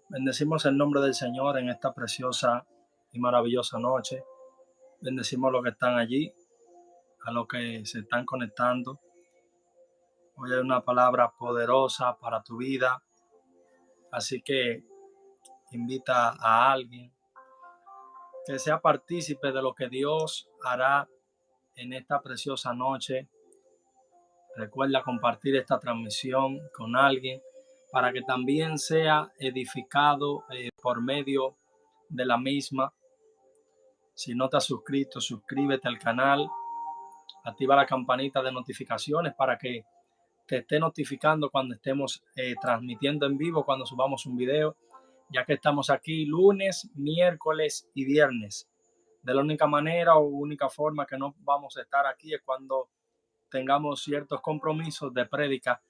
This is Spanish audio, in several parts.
Bendecimos el nombre del Señor en esta preciosa y maravillosa noche. Bendecimos a los que están allí, a los que se están conectando. Hoy hay una palabra poderosa para tu vida, así que invita a alguien que sea partícipe de lo que Dios hará en esta preciosa noche. Recuerda compartir esta transmisión con alguien para que también sea edificado por medio de la misma. Si no te has suscrito, suscríbete al canal, activa la campanita de notificaciones para que te esté notificando cuando estemos transmitiendo en vivo, cuando subamos un video, ya que estamos aquí lunes, miércoles y viernes. De la única manera o única forma que no vamos a estar aquí es cuando tengamos ciertos compromisos de prédica,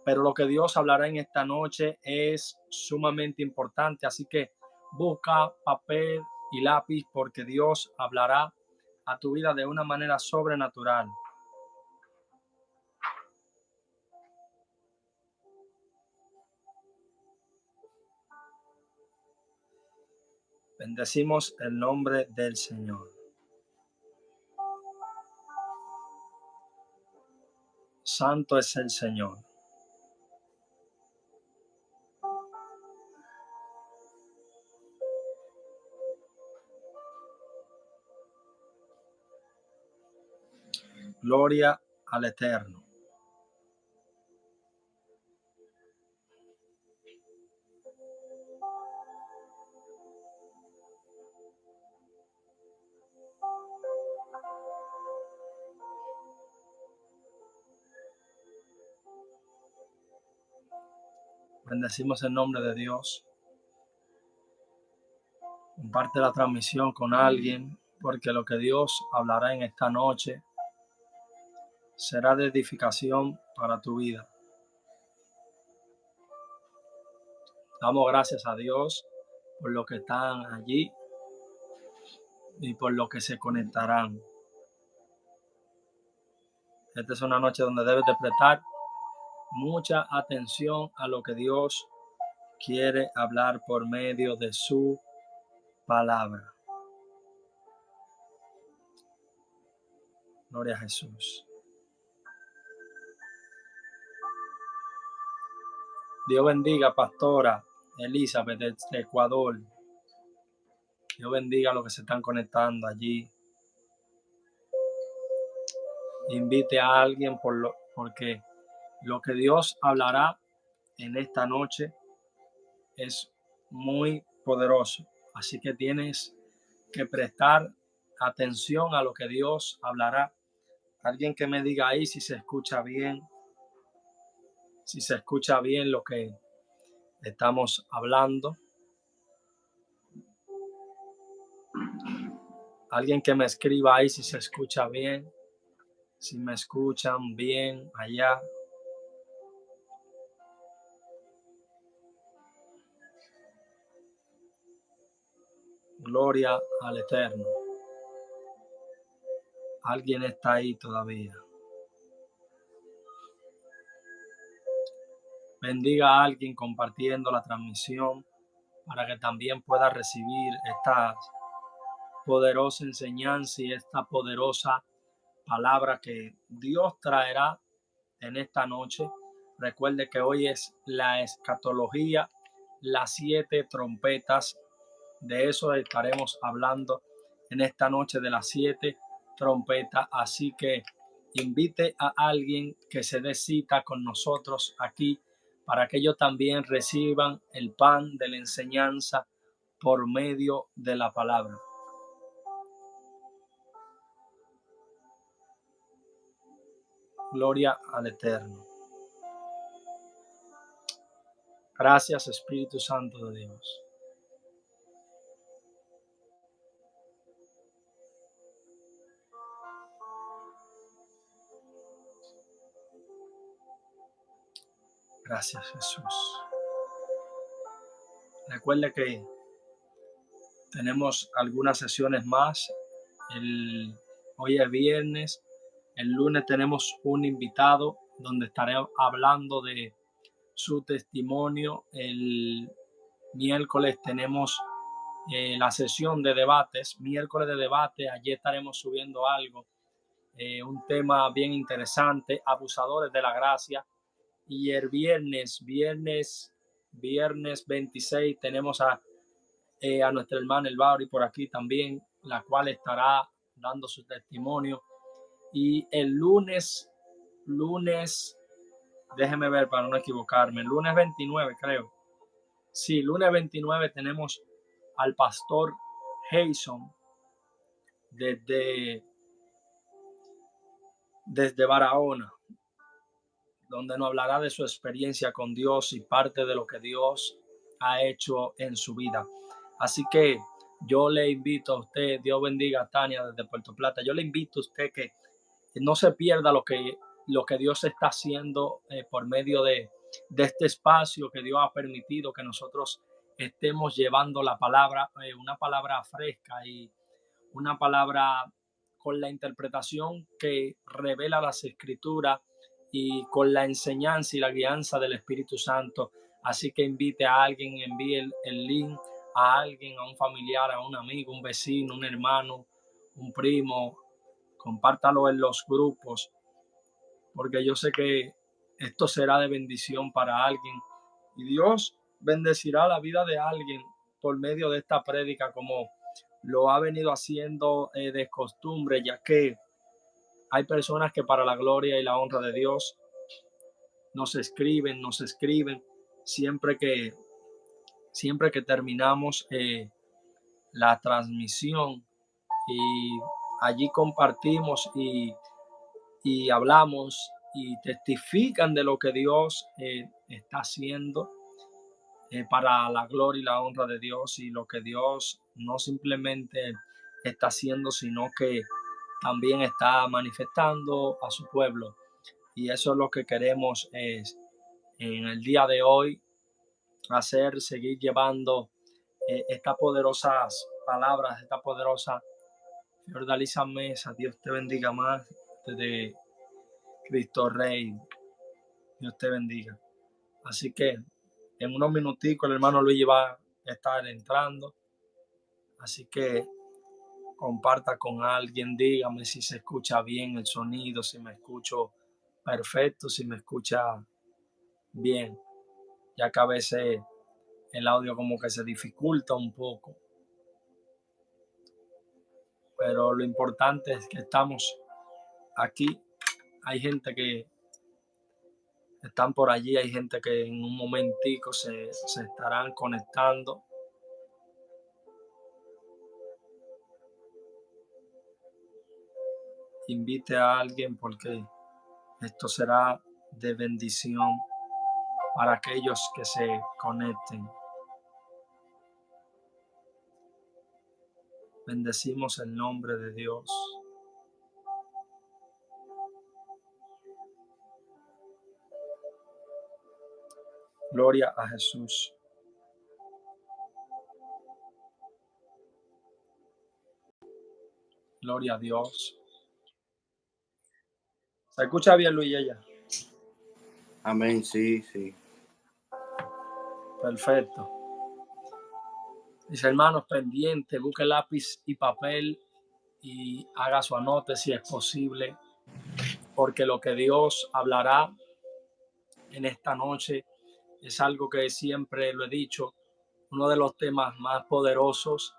pero lo que Dios hablará en esta noche es sumamente importante, así que busca papel y lápiz porque Dios hablará a tu vida de una manera sobrenatural. Bendecimos el nombre del Señor. Santo es el Señor. Gloria al Eterno. Bendecimos el nombre de Dios. Comparte la transmisión con alguien, porque lo que Dios hablará en esta noche será de edificación para tu vida. Damos gracias a Dios por los que están allí y por los que se conectarán. Esta es una noche donde debes de prestar mucha atención a lo que Dios quiere hablar por medio de su palabra. Gloria a Jesús. Dios bendiga, pastora Elizabeth de Ecuador. Dios bendiga a los que se están conectando allí. Invite a alguien porque lo que Dios hablará en esta noche es muy poderoso. Así que tienes que prestar atención a lo que Dios hablará. Alguien que me diga ahí si se escucha bien lo que estamos hablando. Alguien que me escriba ahí si se escucha bien, si me escuchan bien allá. Gloria al Eterno. Alguien está ahí todavía. Bendiga a alguien compartiendo la transmisión para que también pueda recibir esta poderosa enseñanza y esta poderosa palabra que Dios traerá en esta noche. Recuerde que hoy es la escatología, las 7 trompetas. De eso estaremos hablando en esta noche, de las 7 trompetas. Así que invite a alguien que se dé cita con nosotros aquí para que ellos también reciban el pan de la enseñanza por medio de la palabra. Gloria al Eterno. Gracias, Espíritu Santo de Dios. Gracias, Jesús. Recuerde que tenemos algunas sesiones más. Hoy es viernes. El lunes tenemos un invitado donde estaré hablando de su testimonio. El Miércoles tenemos la sesión de debates, miércoles de debate. Allí estaremos subiendo algo, un tema bien interesante, abusadores de la gracia. Y el viernes 26, tenemos a nuestra hermana Elbauri por aquí también, la cual estará dando su testimonio. Y el lunes, déjeme ver para no equivocarme, el lunes 29 creo. Sí, lunes 29 tenemos al pastor Jason desde Barahona, donde nos hablará de su experiencia con Dios y parte de lo que Dios ha hecho en su vida. Así que yo le invito a usted, Dios bendiga a Tania desde Puerto Plata, yo le invito a usted que no se pierda lo que Dios está haciendo por medio de este espacio que Dios ha permitido que nosotros estemos llevando la palabra, una palabra fresca y una palabra con la interpretación que revela las escrituras y con la enseñanza y la guianza del Espíritu Santo. Así que invite a alguien, envíe el link a alguien, a un familiar, a un amigo, un vecino, un hermano, un primo, compártalo en los grupos, porque yo sé que esto será de bendición para alguien y Dios bendecirá la vida de alguien por medio de esta prédica, como lo ha venido haciendo de costumbre, ya que hay personas que para la gloria y la honra de Dios nos escriben siempre que terminamos la transmisión, y allí compartimos y hablamos y testifican de lo que Dios está haciendo para la gloria y la honra de Dios, y lo que Dios no simplemente está haciendo, sino que también está manifestando a su pueblo. Y eso es lo que queremos en el día de hoy hacer, seguir llevando estas poderosas palabras, esta poderosa Fiordalisa Mesa. Dios te bendiga más desde Cristo Rey. Dios te bendiga. Así que en unos minuticos el hermano Luigi va a estar entrando. Así que comparta con alguien, dígame si se escucha bien el sonido, si me escucho perfecto, si me escucha bien, ya que a veces el audio como que se dificulta un poco. Pero lo importante es que estamos aquí. Hay gente que están por allí, hay gente que en un momentico se estarán conectando. Invite a alguien, porque esto será de bendición para aquellos que se conecten. Bendecimos el nombre de Dios. Gloria a Jesús. Gloria a Dios. ¿Se escucha bien, Luis? Ella. Amén, sí. Perfecto. Mis hermanos, pendientes, busque lápiz y papel y haga su anote si es posible, porque lo que Dios hablará en esta noche es algo que siempre lo he dicho, uno de los temas más poderosos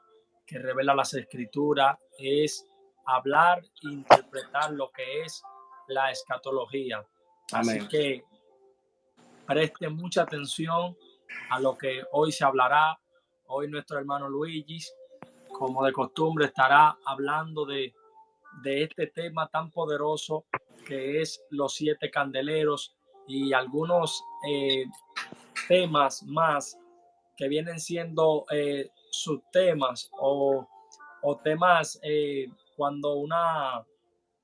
que revela las escrituras es hablar e interpretar lo que es la escatología. Amén. Así que preste mucha atención a lo que hoy se hablará. Hoy nuestro hermano Luigi, como de costumbre, estará hablando de este tema tan poderoso que es los 7 candeleros y algunos temas más que vienen siendo subtemas o temas cuando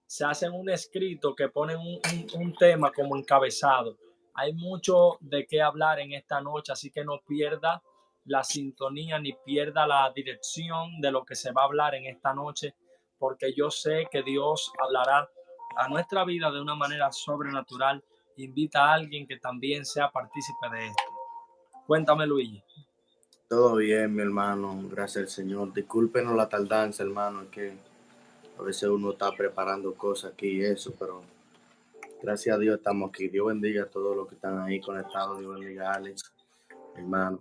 se hacen un escrito que ponen un tema como encabezado. Hay mucho de qué hablar en esta noche, así que no pierda la sintonía ni pierda la dirección de lo que se va a hablar en esta noche, porque yo sé que Dios hablará a nuestra vida de una manera sobrenatural. Invita a alguien que también sea partícipe de esto. Cuéntame, Luigi. Todo bien, mi hermano, gracias al Señor. Discúlpenos la tardanza, hermano, es que a veces uno está preparando cosas aquí y eso, pero gracias a Dios estamos aquí. Dios bendiga a todos los que están ahí conectados. Dios bendiga a Alex, hermano.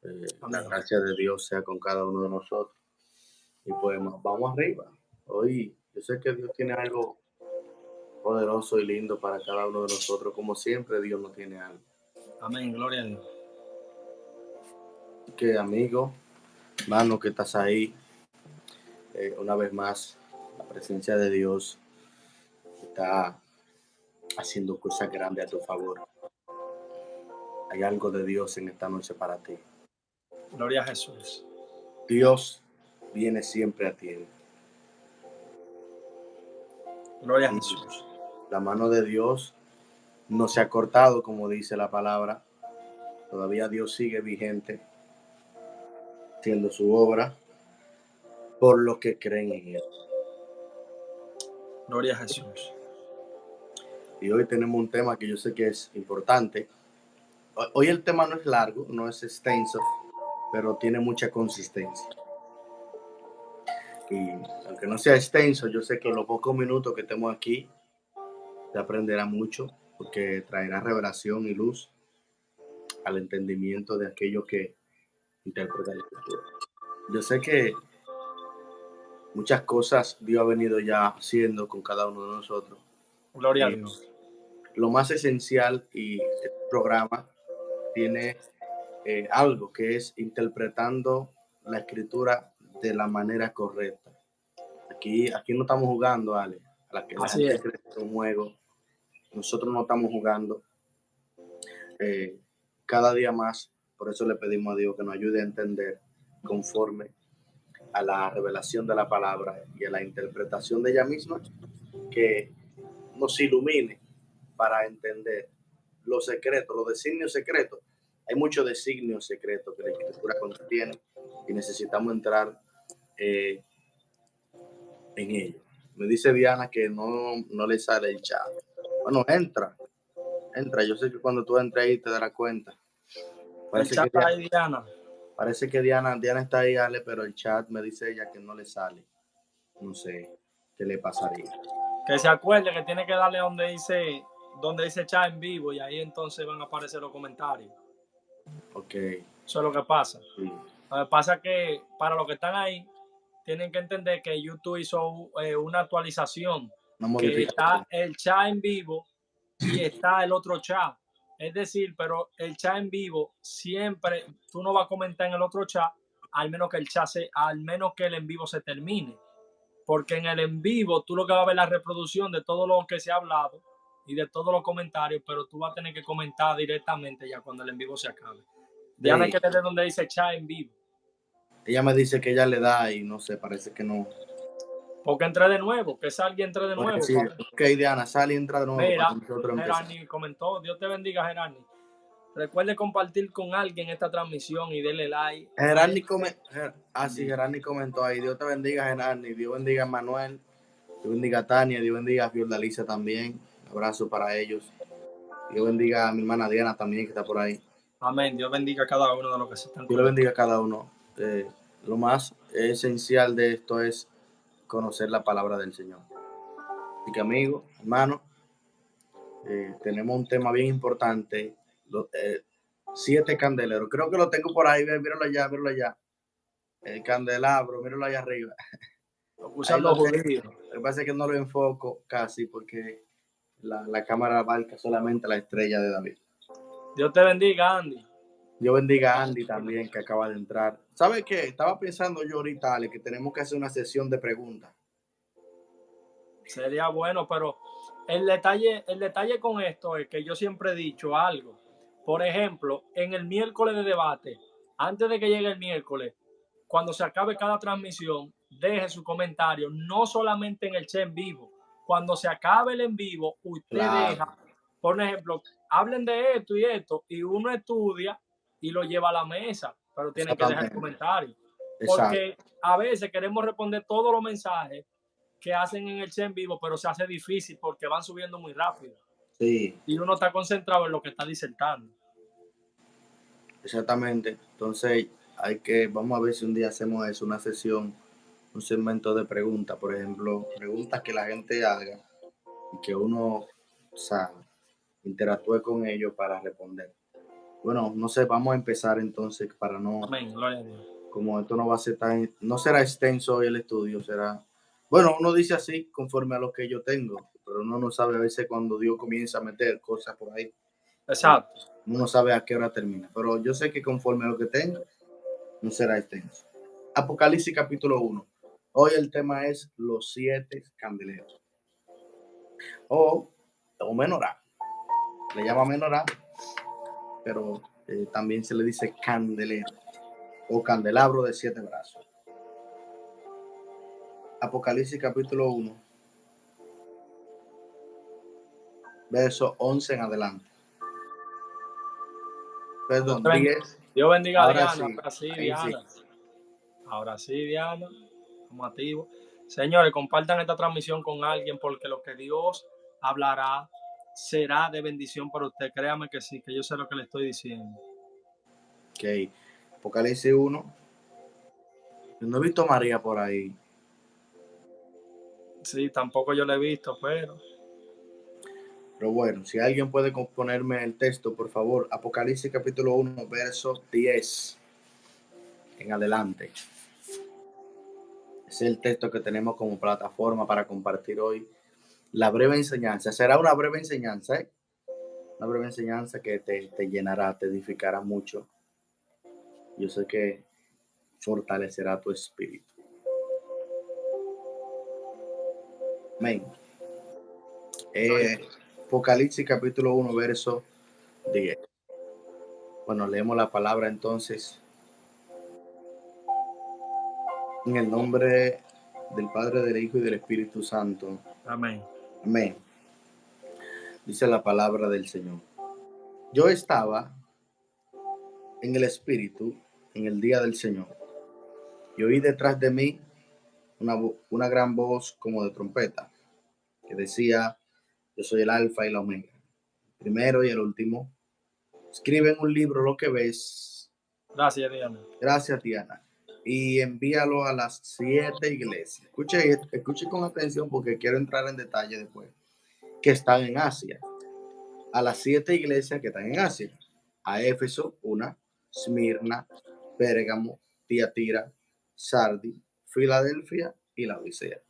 La Amén. gracia de Dios sea con cada uno de nosotros. Y pues vamos arriba. Hoy yo sé que Dios tiene algo poderoso y lindo para cada uno de nosotros. Como siempre, Dios nos tiene algo. Amén. Gloria a Dios. Así que, amigo, hermano, que estás ahí, una vez más, la presencia de Dios está haciendo cosas grandes a tu favor. Hay algo de Dios en esta noche para ti. Gloria a Jesús. Dios viene siempre a ti. Gloria a Y Jesús. la mano de Dios no se ha cortado, como dice la palabra. Todavía Dios sigue vigente, haciendo su obra por los que creen en Él. Gloria a Jesús. Y hoy tenemos un tema que yo sé que es importante. Hoy el tema no es largo, no es extenso, pero tiene mucha consistencia. Y aunque no sea extenso, yo sé que en los pocos minutos que estemos aquí, se aprenderá mucho, porque traerá revelación y luz al entendimiento de aquello que interpreta la escritura. Yo sé que muchas cosas Dios ha venido ya haciendo con cada uno de nosotros. Gloria a Y Dios. lo más esencial y este programa tiene algo que es interpretando la escritura de la manera correcta. Aquí no estamos jugando, Ale, a la que la Así gente es. cree que es un juego. Nosotros no estamos jugando eh, cada día más. Por eso le pedimos a Dios que nos ayude a entender conforme a la revelación de la palabra y a la interpretación de ella misma, que nos ilumine para entender los secretos, los designios secretos. Hay muchos designios secretos que la escritura contiene y necesitamos entrar eh, en ellos. Me dice Diana que no le sale el chat. Bueno, entra. Yo sé que cuando tú entres ahí te darás cuenta. El Parece chat que Diana, ahí, Diana. parece que Diana está ahí, Ale, pero el chat me dice ella que no le sale. No sé qué le pasaría. Que se acuerde que tiene que darle donde dice chat en vivo y ahí entonces van a aparecer los comentarios. Ok, Eso es lo que pasa. sí, Lo que pasa es que para los que están ahí, tienen que entender que YouTube hizo una actualización, una que modificación. está el chat en vivo y está el otro chat. Es decir, pero el chat en vivo siempre, tú no vas a comentar en el otro chat, al menos que el en vivo se termine. Porque en el en vivo tú lo que vas a ver la reproducción de todo lo que se ha hablado y de todos los comentarios, pero tú vas a tener que comentar directamente ya cuando el en vivo se acabe. Ya no hay Sí, que tener donde dice chat en vivo. ella me dice que ella le da y no sé, parece que no. Porque entré de nuevo, que salga entre de Puede nuevo. decir, ok, Diana, sale y entra de nuevo para Mira, nosotros empezar. Gerani comentó, Dios te bendiga, Gerani. Recuerde compartir con alguien esta transmisión y denle like. Gerardi sí, Gerardi comentó ahí. Dios te bendiga, Gerardi. Dios bendiga a Manuel. Dios bendiga a Tania. Dios bendiga a Fiordalisa también. Un abrazo para ellos. Dios bendiga a mi hermana Diana también, que está por ahí. Amén. Dios bendiga a cada uno de los que se están Dios le bendiga a conectando. cada uno. Lo más esencial de esto es conocer la palabra del Señor. Así que, amigos, hermanos, tenemos un tema bien importante. 7 candeleros. Creo que lo tengo por ahí. Míralo allá, míralo allá. El candelabro, míralo allá arriba. Lo que Ahí usan lo los tengo. judíos. Lo que pasa es que no lo enfoco casi porque la cámara abarca solamente la estrella de David. Dios te bendiga, Andy. Dios bendiga a Andy también, que acaba de entrar. ¿Sabe qué? Estaba pensando yo ahorita, Ale, que tenemos que hacer una sesión de preguntas. Sería bueno, pero el detalle con esto es que yo siempre he dicho algo. Por ejemplo, en el miércoles de debate, antes de que llegue el miércoles, cuando se acabe cada transmisión, deje su comentario, no solamente en el chat en vivo. Cuando se acabe el en vivo, usted Claro, deja, por ejemplo, hablen de esto, y uno estudia y lo lleva a la mesa, pero tienen que dejar el exactamente. comentario. Exacto. Porque a veces queremos responder todos los mensajes que hacen en el chat en vivo, pero se hace difícil porque van subiendo muy rápido Sí, y uno está concentrado en lo que está disertando. exactamente. Entonces, Vamos a ver si un día hacemos eso, una sesión, un segmento de preguntas, por ejemplo, preguntas que la gente haga y que uno, o sea, interactúe con ellos para responder. Bueno, no sé, vamos a empezar entonces para no, Amén, gloria a Dios. como esto no va a ser no será extenso hoy el estudio, será, bueno, uno dice así conforme a lo que yo tengo, pero uno no sabe a veces cuando Dios comienza a meter cosas por ahí, Exacto. uno no sabe a qué hora termina, pero yo sé que conforme a lo que tengo, no será extenso. Apocalipsis capítulo 1. Hoy el tema es los 7 candeleros o menorá. Le llama menorá, pero también se le dice candelero o candelabro de 7 brazos. Apocalipsis capítulo 1, verso 11 en adelante. Perdón, 10. Dios bendiga a Ahora Diana. sí, Ahora sí, ahí sí. Diana. Ahora sí, Diana. Como activo. Señores, compartan esta transmisión con alguien porque lo que Dios hablará será de bendición para usted. Créame que sí, que yo sé lo que le estoy diciendo. Ok. Apocalipsis 1. No he visto a María por ahí. Sí, tampoco yo lo he visto, pero bueno, si alguien puede ponerme el texto, por favor. Apocalipsis capítulo 1, verso 10 en adelante. Es el texto que tenemos como plataforma para compartir hoy. La breve enseñanza. Será una breve enseñanza, ¿eh? Una breve enseñanza que te llenará, te edificará mucho. Yo sé que fortalecerá tu espíritu. Amén. Apocalipsis capítulo 1, verso 10. Bueno, leemos la palabra entonces. En el nombre del Padre, del Hijo y del Espíritu Santo. amén. Amén. Dice la palabra del Señor. Yo estaba en el Espíritu en el día del Señor y oí detrás de mí una gran voz como de trompeta que decía: yo soy el alfa y la omega, el primero y el último. Escribe en un libro lo que ves. Gracias, Diana. Gracias, Diana. Y envíalo a las 7 iglesias. Escuche con atención porque quiero entrar en detalle después. Que están en Asia. A las 7 iglesias que están en Asia. A Éfeso, una, Esmirna, Pérgamo, Tiatira, Sardi, Filadelfia y la Odisea.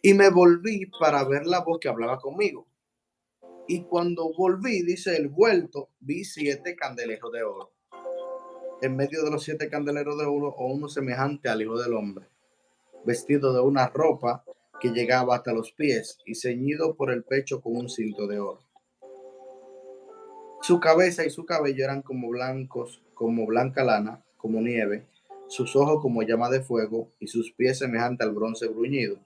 Y me volví para ver la voz que hablaba conmigo. Y cuando volví, dice el vuelto, vi 7 candeleros de oro. En medio de los 7 candeleros de oro, uno semejante al Hijo del Hombre, vestido de una ropa que llegaba hasta los pies y ceñido por el pecho con un cinto de oro. Su cabeza y su cabello eran como blancos, como blanca lana, como nieve, sus ojos como llama de fuego y sus pies semejante al bronce bruñido,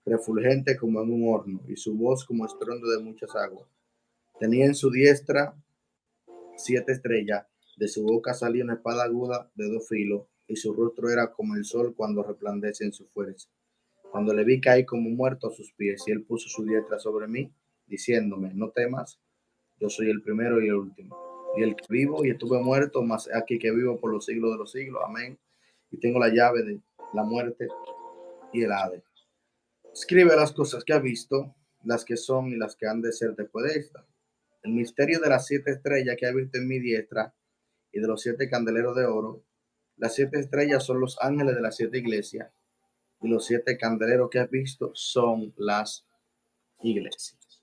refulgente como en un horno, y su voz como estruendo de muchas aguas. Tenía en su diestra 7 estrellas, de su boca salía una espada aguda de 2 filos, y su rostro era como el sol cuando resplandece en su fuerza. Cuando le vi caí como muerto a sus pies, y él puso su diestra sobre mí, diciéndome: no temas, yo soy el primero y el último, y el que vivo y estuve muerto, mas aquí que vivo por los siglos de los siglos. Amén. Y tengo la llave de la muerte y el Hades. Escribe las cosas que ha visto, las que son y las que han de ser después de esta. El misterio de las 7 estrellas que ha visto en mi diestra y de los 7 candeleros de oro. Las 7 estrellas son los ángeles de las 7 iglesias, y los 7 candeleros que has visto son las iglesias.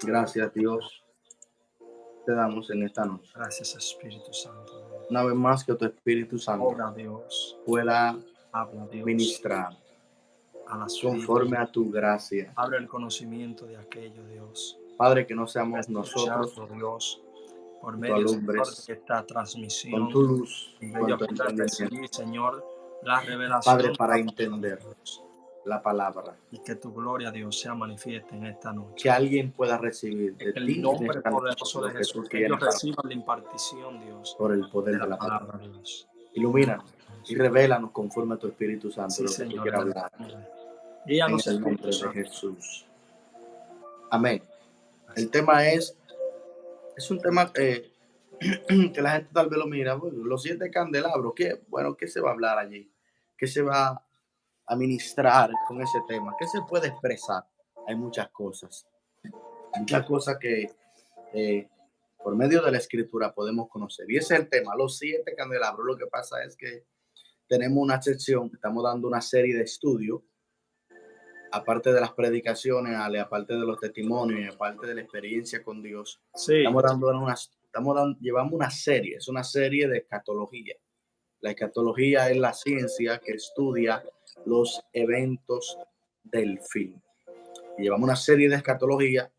Gracias, Dios, te damos en esta noche. Gracias, Espíritu Santo. Una vez más, que tu Espíritu Santo Obra, Dios. pueda Habla, Dios. ministrar A las conforme a tu gracia. Abre el conocimiento de aquello, Dios. Padre, que no seamos nosotros, Dios, por tu medio, Señor, alumbres de esta con transmisión, tu luz, y con ellos tu puedan entendimiento. recibir, Señor, la revelación Padre, de para la palabra de entender Dios, la palabra. y que tu gloria, Dios, sea manifiesta en esta noche. Que alguien pueda recibir de En ti el en nombre esta noche poderoso de lo que tú Jesús, que ellos tienes para reciban la impartición, Dios, por el poder de de la la palabra. palabra de Dios. Ilumínanos y revélanos conforme a tu Espíritu Santo Sí, lo que tú Señor, quieras en el hablar. nombre. En Guíanos, el Espíritu nombre de Santo. Jesús. Amén. El tema es un tema que la gente tal vez lo mira, bueno, los 7 candelabros, ¿qué? Bueno, ¿qué se va a hablar allí? ¿Qué se va a ministrar con ese tema? ¿Qué se puede expresar? Hay muchas cosas que eh, por medio de la escritura podemos conocer. Y ese es el tema, los 7 candelabros. Lo que pasa es que tenemos una sección, estamos dando una serie de estudios, aparte de las predicaciones, Ale, aparte de los testimonios, aparte de la experiencia con Dios. Sí, Llevamos una serie, es una serie de escatología. La escatología es la ciencia que estudia los eventos del fin. Y llevamos una serie de escatología,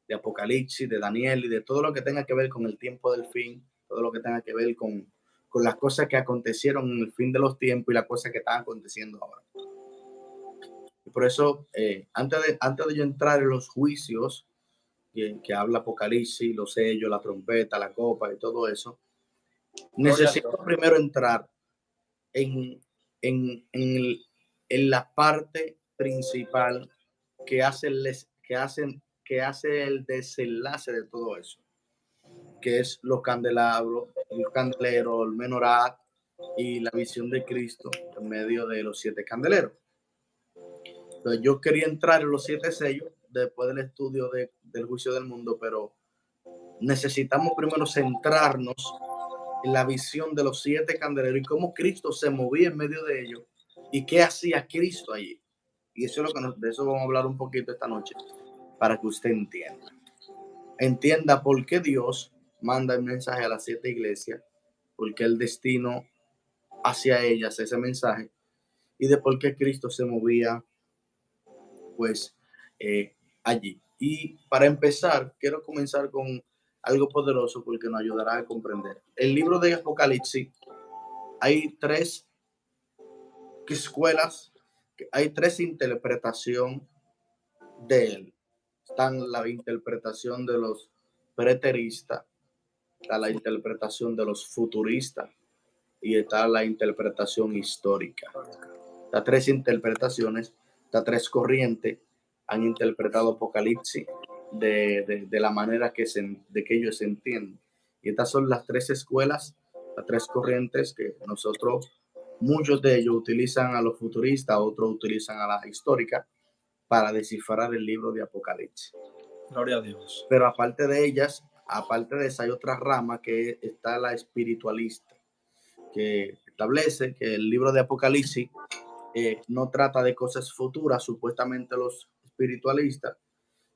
de Apocalipsis, de Daniel y de todo lo que tenga que ver con el tiempo del fin, todo lo que tenga que ver con las cosas que acontecieron en el fin de los tiempos y las cosas que están aconteciendo ahora. Y por eso, antes de yo entrar en los juicios que habla Apocalipsis, los sellos, la trompeta, la copa y todo eso, gloria a Dios. necesito primero entrar en, en en la parte principal que hace que hace el desenlace de todo eso, que es los candelabros, el candelero, el menorá y la visión de Cristo en medio de los 7 candeleros. Entonces, yo quería entrar en los 7 sellos después del estudio del juicio del mundo, pero necesitamos primero centrarnos en la visión de los 7 candeleros y cómo Cristo se movía en medio de ellos y qué hacía Cristo allí. Y eso es lo que de eso vamos a hablar un poquito esta noche, para que usted entienda. Entienda por qué Dios manda el mensaje a las 7 iglesias, por qué el destino hacia ellas ese mensaje, y de por qué Cristo se movía pues allí. Y para empezar, quiero comenzar con algo poderoso porque nos ayudará a comprender. El libro de Apocalipsis, hay 3 escuelas, hay 3 interpretaciones de él. Están la interpretación de los preteristas, está la interpretación de los futuristas y está la interpretación histórica. Estas 3 interpretaciones, estas 3 corrientes han interpretado Apocalipsis de la manera de que ellos entienden. Y estas son las 3 escuelas, las 3 corrientes que muchos de ellos utilizan a los futuristas, otros utilizan a la histórica para descifrar el libro de Apocalipsis. Gloria a Dios. Pero aparte de ellas, aparte de esa, hay otra rama que está la espiritualista, que establece que el libro de Apocalipsis no trata de cosas futuras, supuestamente los espiritualistas,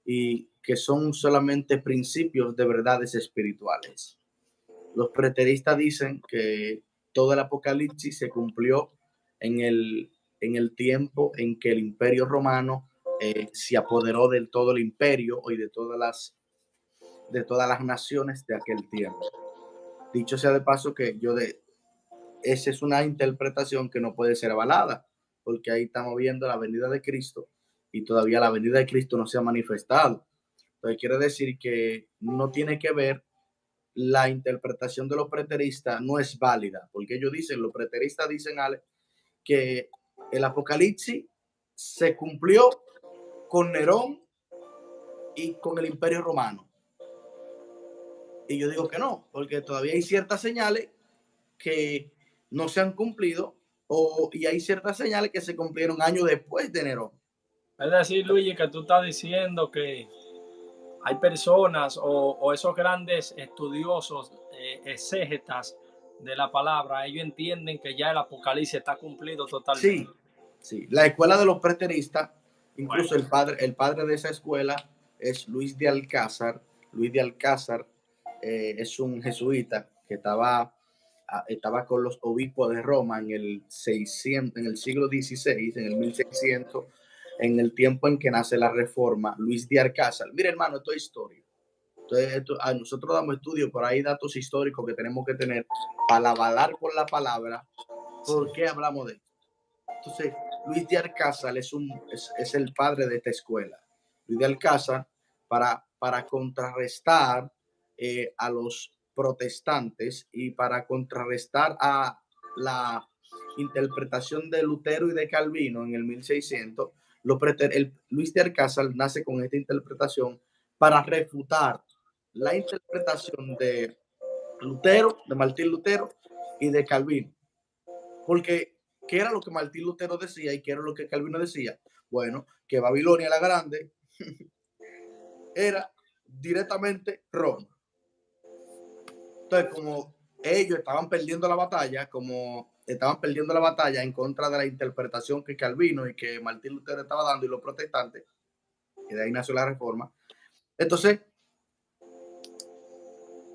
y que son solamente principios de verdades espirituales. Los preteristas dicen que todo el Apocalipsis se cumplió en el tiempo en que el Imperio Romano se apoderó del todo el imperio y de todas las naciones de aquel tiempo. Dicho sea de paso que esa es una interpretación que no puede ser avalada, porque ahí estamos viendo la venida de Cristo y todavía la venida de Cristo no se ha manifestado. Entonces quiere decir que no tiene que ver, la interpretación de los preteristas no es válida, porque los preteristas dicen, Ale, que el Apocalipsis se cumplió con Nerón y con el Imperio Romano. Y yo digo que no, porque todavía hay ciertas señales que no se han cumplido y hay ciertas señales que se cumplieron años después de Nerón. Es decir, Luigi, que tú estás diciendo que hay personas o esos grandes estudiosos, exégetas de la palabra, ellos entienden que ya el Apocalipsis está cumplido totalmente. Sí, sí. La escuela de los preteristas, Bueno, incluso el padre de esa escuela es Luis de Alcázar. Luis de Alcázar es un jesuita que estaba con los obispos de Roma en el 600, en el siglo XVI, en el 1600, en el tiempo en que nace la Reforma. Luis de Alcázar. Mire, hermano, esto es historia. Entonces, nosotros damos estudios, por ahí datos históricos que tenemos que tener para avalar con la palabra por qué hablamos de esto. Entonces, Luis de Alcázar es el padre de esta escuela. Luis de Alcázar, para contrarrestar a los protestantes y para contrarrestar a la interpretación de Lutero y de Calvino en el 1600, Luis de Alcázar nace con esta interpretación para refutar la interpretación Lutero, de Martín Lutero y de Calvino. Porque, ¿qué era lo que Martín Lutero decía y qué era lo que Calvino decía? Bueno, que Babilonia la Grande era directamente Roma. Entonces, como ellos estaban perdiendo la batalla, en contra de la interpretación que Calvino y que Martín Lutero estaba dando y los protestantes, y de ahí nació la reforma. Entonces,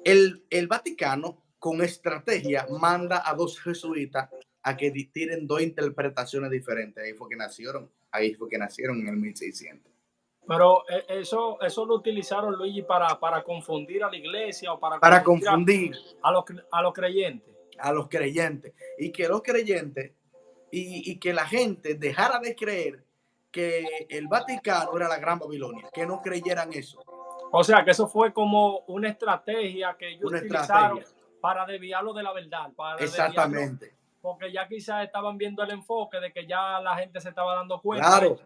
el Vaticano, con estrategia, manda a dos jesuitas a que tiren dos interpretaciones diferentes. Ahí fue que nacieron en el 1600. Pero eso lo utilizaron, Luigi, para confundir a la iglesia o para Para confundir confundir a los creyentes. a los creyentes y que los creyentes y que la gente dejara de creer que el Vaticano era la Gran Babilonia, que no creyeran eso, O sea, que eso fue como una estrategia que ellos una utilizaron estrategia. para desviarlo de la verdad, para desviarlo, Exactamente. porque ya quizás estaban viendo el enfoque de que ya la gente se estaba dando cuenta. Claro.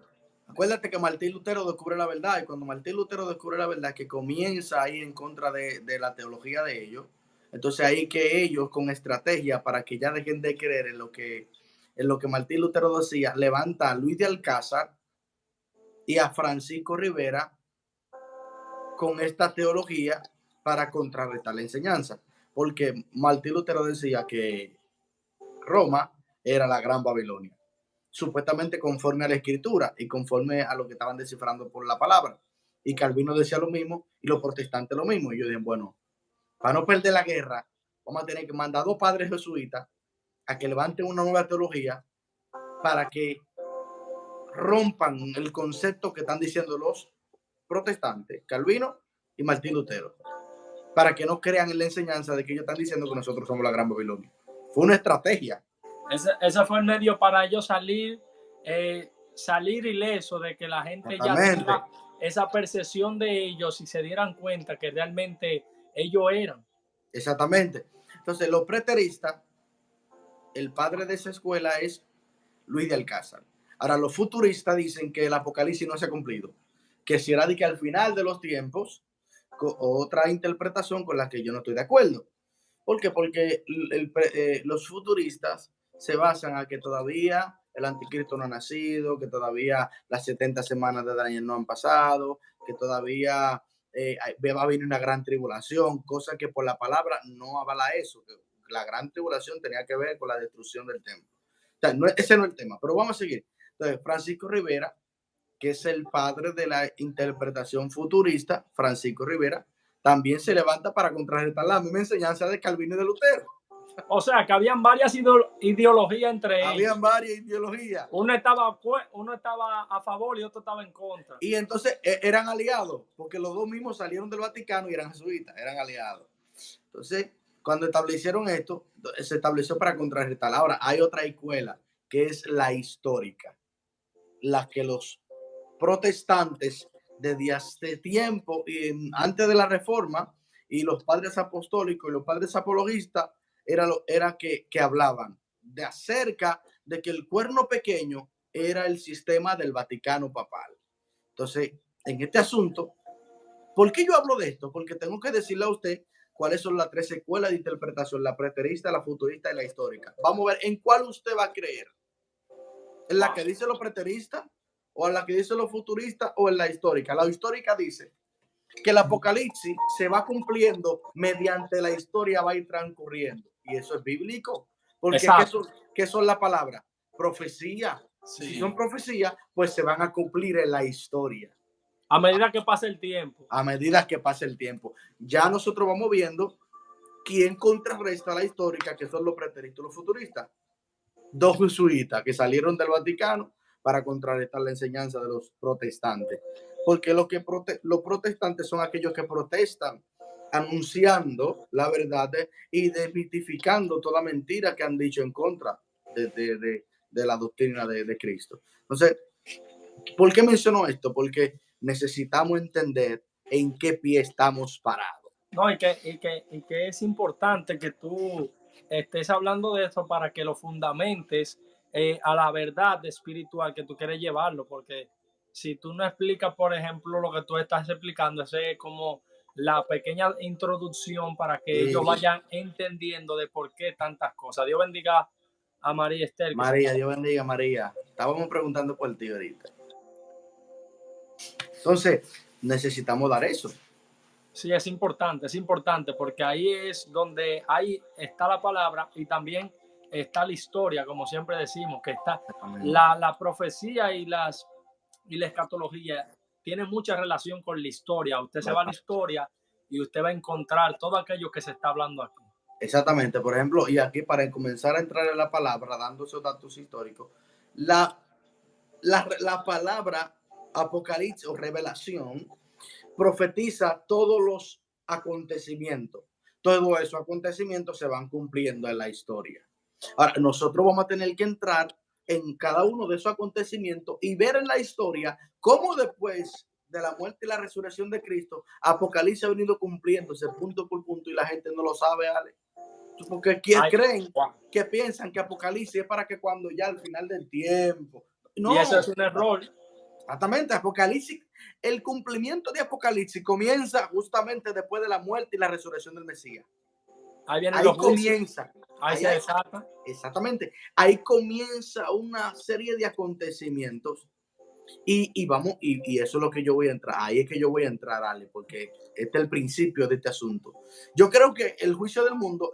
Acuérdate que Martín Lutero descubre la verdad y cuando Martín Lutero descubre la verdad que comienza ahí en contra de la teología de ellos, entonces ahí que ellos con estrategia para que ya dejen de creer en lo que Martín Lutero decía, levanta a Luis de Alcázar y a Francisco Rivera con esta teología para contrarrestar la enseñanza. Porque Martín Lutero decía que Roma era la Gran Babilonia, supuestamente conforme a la escritura y conforme a lo que estaban descifrando por la palabra. Y Calvino decía lo mismo y los protestantes lo mismo. Y yo dije, bueno, para no perder la guerra, vamos a tener que mandar a dos padres jesuitas a que levanten una nueva teología para que rompan el concepto que están diciendo los protestantes, Calvino y Martín Lutero, para que no crean en la enseñanza de que ellos están diciendo que nosotros somos la Gran Babilonia. Fue una estrategia. Ese fue el medio para ellos salir ileso de que la gente ya Exactamente. tenga esa percepción de ellos y se dieran cuenta que realmente ellos eran. Exactamente. Entonces, los preteristas, el padre de esa escuela es Luis de Alcázar. Ahora, los futuristas dicen que el apocalipsis no se ha cumplido, que será de que al final de los tiempos, otra interpretación con la que yo no estoy de acuerdo. ¿Por qué? Porque los futuristas se basan a que todavía el anticristo no ha nacido, que todavía las 70 semanas de Daniel no han pasado, que todavía va a venir una gran tribulación, cosa que por la palabra no avala eso, que la gran tribulación tenía que ver con la destrucción del templo. O sea, ese no es el tema, pero vamos a seguir. Entonces, Francisco Rivera, que es el padre de la interpretación futurista, Francisco Rivera, también se levanta para contrarrestar la misma enseñanza de Calvino y de Lutero. O sea, que habían varias ideologías entre ellos. Habían varias ideologías. Uno estaba a favor y otro estaba en contra. Y entonces eran aliados, porque los dos mismos salieron del Vaticano y eran jesuitas, eran aliados. Entonces, cuando establecieron esto, se estableció para contrarrestar. Ahora, hay otra escuela, que es la histórica, la que los protestantes desde hace tiempo, antes de la reforma, y los padres apostólicos y los padres apologistas, era que hablaban de acerca de que el cuerno pequeño era el sistema del Vaticano papal. Entonces, en este asunto, ¿por qué yo hablo de esto? Porque tengo que decirle a usted cuáles son las tres escuelas de interpretación, la preterista, la futurista y la histórica. Vamos a ver en cuál usted va a creer. ¿En la que dice los preteristas o en la que dice los futuristas o en la histórica? La histórica dice que el apocalipsis se va cumpliendo mediante la historia va a ir transcurriendo. Y eso es bíblico. Porque ¿qué son las palabras? Profecía. Sí. Si son profecías, pues se van a cumplir en la historia. A medida que pasa el tiempo. A medida que pasa el tiempo. Ya nosotros vamos viendo quién contrarresta la histórica, que son los preteristas y los futuristas. Dos jesuitas que salieron del Vaticano para contrarrestar la enseñanza de los protestantes. Porque los protestantes son aquellos que protestan anunciando la verdad y desmitificando toda mentira que han dicho en contra de la doctrina de Cristo. Entonces, ¿por qué menciono esto? Porque necesitamos entender en qué pie estamos parados. No, y que es importante que tú estés hablando de esto para que lo fundamentes a la verdad espiritual que tú quieres llevarlo, porque si tú no explicas, por ejemplo, lo que tú estás explicando, ese es como la pequeña introducción para que ellos Sí. vayan entendiendo de por qué tantas cosas. Dios bendiga a María Esther, que se María, Dios bendiga, María. Estábamos preguntando por ti ahorita. Entonces, necesitamos dar eso. Sí, es importante, porque ahí es donde ahí está la palabra y también está la historia, como siempre decimos, que está Amén. la profecía y la escatología tienen mucha relación con la historia. Usted se va a la historia y usted va a encontrar todo aquello que se está hablando aquí. Exactamente, por ejemplo, y aquí para comenzar a entrar en la palabra, dando esos datos históricos, la, la palabra apocalipsis o revelación profetiza todos los acontecimientos. Todos esos acontecimientos se van cumpliendo en la historia. Ahora, nosotros vamos a tener que entrar en cada uno de esos acontecimientos y ver en la historia cómo después de la muerte y la resurrección de Cristo, Apocalipsis ha venido cumpliéndose punto por punto y la gente no lo sabe, Ale. Porque Ay, creen wow. que piensan que Apocalipsis es para que cuando ya al final del tiempo. Y eso No, es un error. exactamente, Apocalipsis, el cumplimiento de Apocalipsis comienza justamente después de la muerte y la resurrección del Mesías. Ahí vienen Ahí los juicios, comienza, ahí ahí se hay, desata. exactamente, ahí comienza una serie de acontecimientos y vamos, y eso es lo que yo voy a entrar, ahí es que yo voy a entrar, Ale, porque este es el principio de este asunto. Yo creo que el juicio del mundo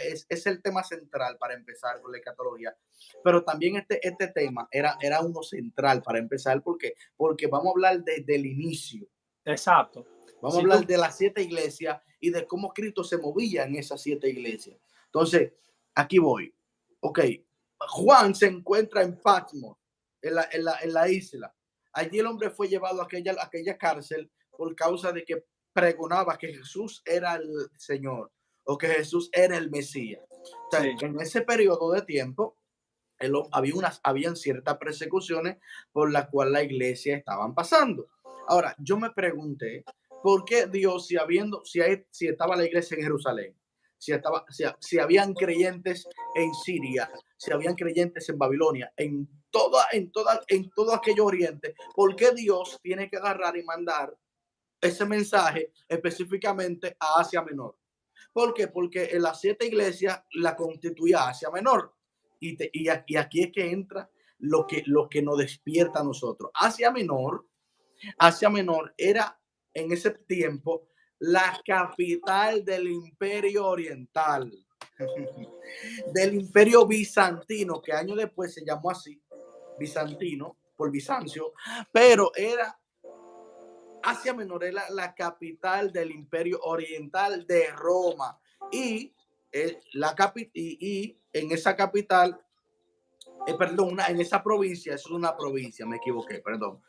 es el tema central para empezar con la escatología, pero también este tema era uno central para empezar, porque vamos a hablar desde el inicio, Exacto. vamos a Si tú, hablar de las 7 iglesias y de cómo Cristo se movía en esas 7 iglesias. Entonces, aquí voy. Ok, Juan se encuentra en Patmos, en la isla. Allí el hombre fue llevado a aquella cárcel por causa de que pregonaba que Jesús era el Señor o que Jesús era el Mesías. Entonces, sí, en ese periodo de tiempo, habían ciertas persecuciones por las cuales la iglesia estaban pasando. Ahora, yo me pregunté, ¿por qué Dios, si estaba la iglesia en Jerusalén, si habían creyentes en Siria, si habían creyentes en Babilonia, en todo aquello oriente, ¿por qué Dios tiene que agarrar y mandar ese mensaje específicamente a Asia Menor? ¿Por qué? Porque en las 7 iglesias la constituía Asia Menor. Y aquí es que entra lo que nos despierta a nosotros. Asia Menor era en ese tiempo la capital del Imperio Oriental, del Imperio Bizantino, que años después se llamó así, Bizantino, por Bizancio, pero Asia Menor era la capital del Imperio Oriental de Roma. Y, y en esa capital, perdón, en esa provincia, es una provincia, me equivoqué, perdón.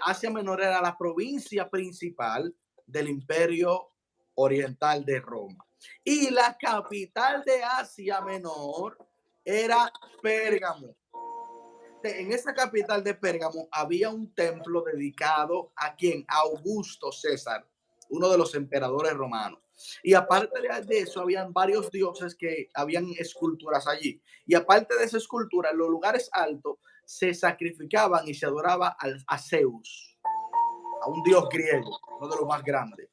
Asia Menor era la provincia principal del Imperio Oriental de Roma. Y la capital de Asia Menor era Pérgamo. En esa capital de Pérgamo había un templo dedicado a quien, a Augusto César, uno de los emperadores romanos. Y aparte de eso, habían varios dioses que habían esculturas allí. Y aparte de esa escultura, en los lugares altos se sacrificaban y se adoraba a Zeus, a un dios griego, uno de los más grandes.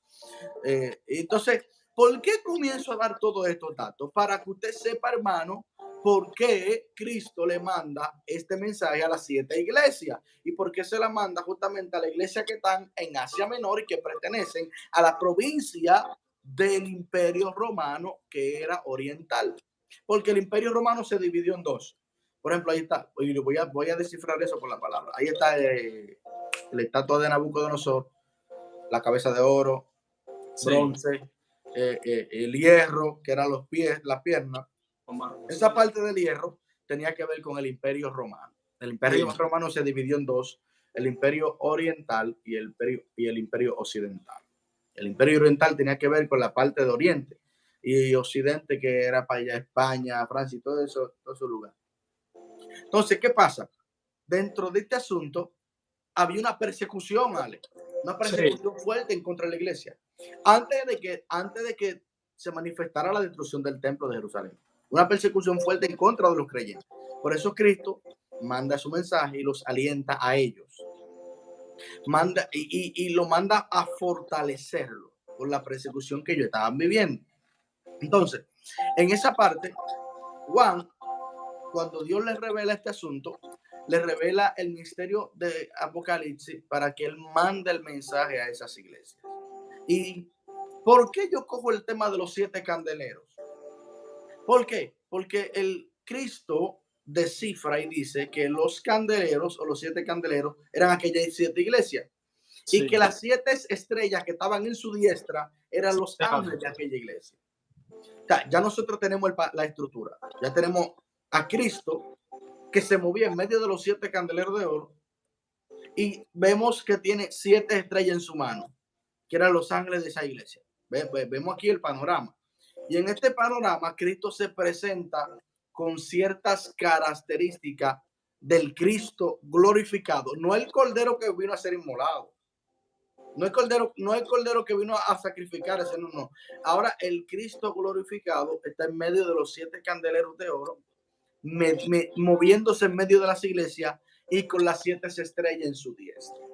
Entonces, ¿por qué comienzo a dar todos estos datos? Para que usted sepa, hermano, por qué Cristo le manda este mensaje a las 7 iglesias y por qué se la manda justamente a la iglesia que están en Asia Menor y que pertenecen a la provincia del Imperio Romano que era oriental. Porque el Imperio Romano se dividió en dos. Por ejemplo, ahí está, y voy a descifrar eso por la palabra. Ahí está la estatua de Nabucodonosor, la cabeza de oro, sí. bronce, el hierro, que eran los pies, las piernas. Esa parte del hierro tenía que ver con el Imperio Romano. El Imperio Sí. Romano se dividió en dos, el Imperio Oriental y el Imperio Occidental. El Imperio Oriental tenía que ver con la parte de Oriente y Occidente, que era para allá España, Francia y todo eso, todo ese lugar. Entonces, ¿qué pasa? Dentro de este asunto había una persecución, Ale, una Sí, persecución fuerte en contra de la iglesia, antes de que se manifestara la destrucción del templo de Jerusalén. Una persecución fuerte en contra de los creyentes. Por eso Cristo manda su mensaje y los alienta a ellos. Manda y lo manda a fortalecerlo. por la persecución que ellos estaban viviendo. Entonces, en esa parte, Juan, cuando Dios le revela este asunto, le revela el misterio de Apocalipsis para que él mande el mensaje a esas iglesias. ¿Y por qué yo cojo el tema de los 7 candeleros? ¿Por qué? Porque el Cristo descifra y dice que los candeleros o los 7 candeleros eran aquellas 7 iglesias y que Sí, las 7 estrellas que estaban en su diestra eran los ángeles de ángel. aquella iglesia. O sea, ya nosotros tenemos la estructura, ya tenemos a Cristo que se movía en medio de los 7 candeleros de oro y vemos que tiene 7 estrellas en su mano, que eran los ángeles de esa iglesia. Vemos aquí el panorama. Y en este panorama, Cristo se presenta con ciertas características del Cristo glorificado, no el cordero que vino a ser inmolado, no el cordero que vino a sacrificarse, no, no. Ahora el Cristo glorificado está en medio de los 7 candeleros de oro, moviéndose en medio de las iglesias y con las 7 estrellas en su diestra.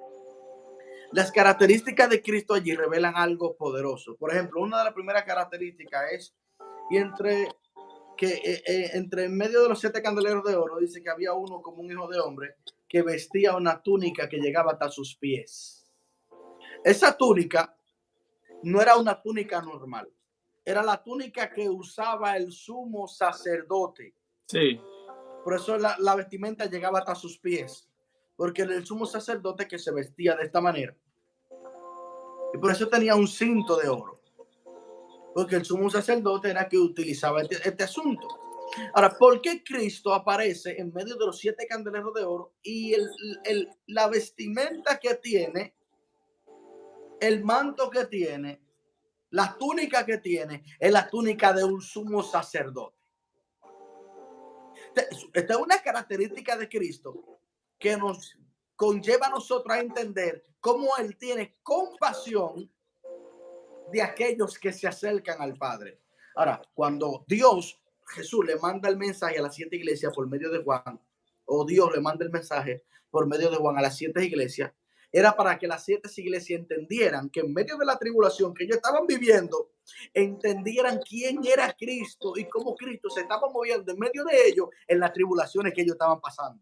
Las características de Cristo allí revelan algo poderoso. Por ejemplo, una de las primeras características es, y entre en medio de los 7 candeleros de oro, dice que había uno como un hijo de hombre que vestía una túnica que llegaba hasta sus pies. Esa túnica no era una túnica normal, era la túnica que usaba el sumo sacerdote. Sí, Por eso la vestimenta llegaba hasta sus pies, porque era el sumo sacerdote que se vestía de esta manera. Y por eso tenía un cinto de oro, porque el sumo sacerdote era que utilizaba este asunto. Ahora, ¿por qué Cristo aparece en medio de los 7 candeleros de oro y la vestimenta que tiene, el manto que tiene, la túnica que tiene, es la túnica de un sumo sacerdote? Esta es una característica de Cristo que nos conlleva a nosotros a entender cómo Él tiene compasión de aquellos que se acercan al Padre. Ahora, cuando Jesús le manda el mensaje a las 7 iglesias por medio de Juan, o Dios le manda el mensaje por medio de Juan a las 7 iglesias, era para que las 7 iglesias entendieran que en medio de la tribulación que ellos estaban viviendo, entendieran quién era Cristo y cómo Cristo se estaba moviendo en medio de ellos en las tribulaciones que ellos estaban pasando.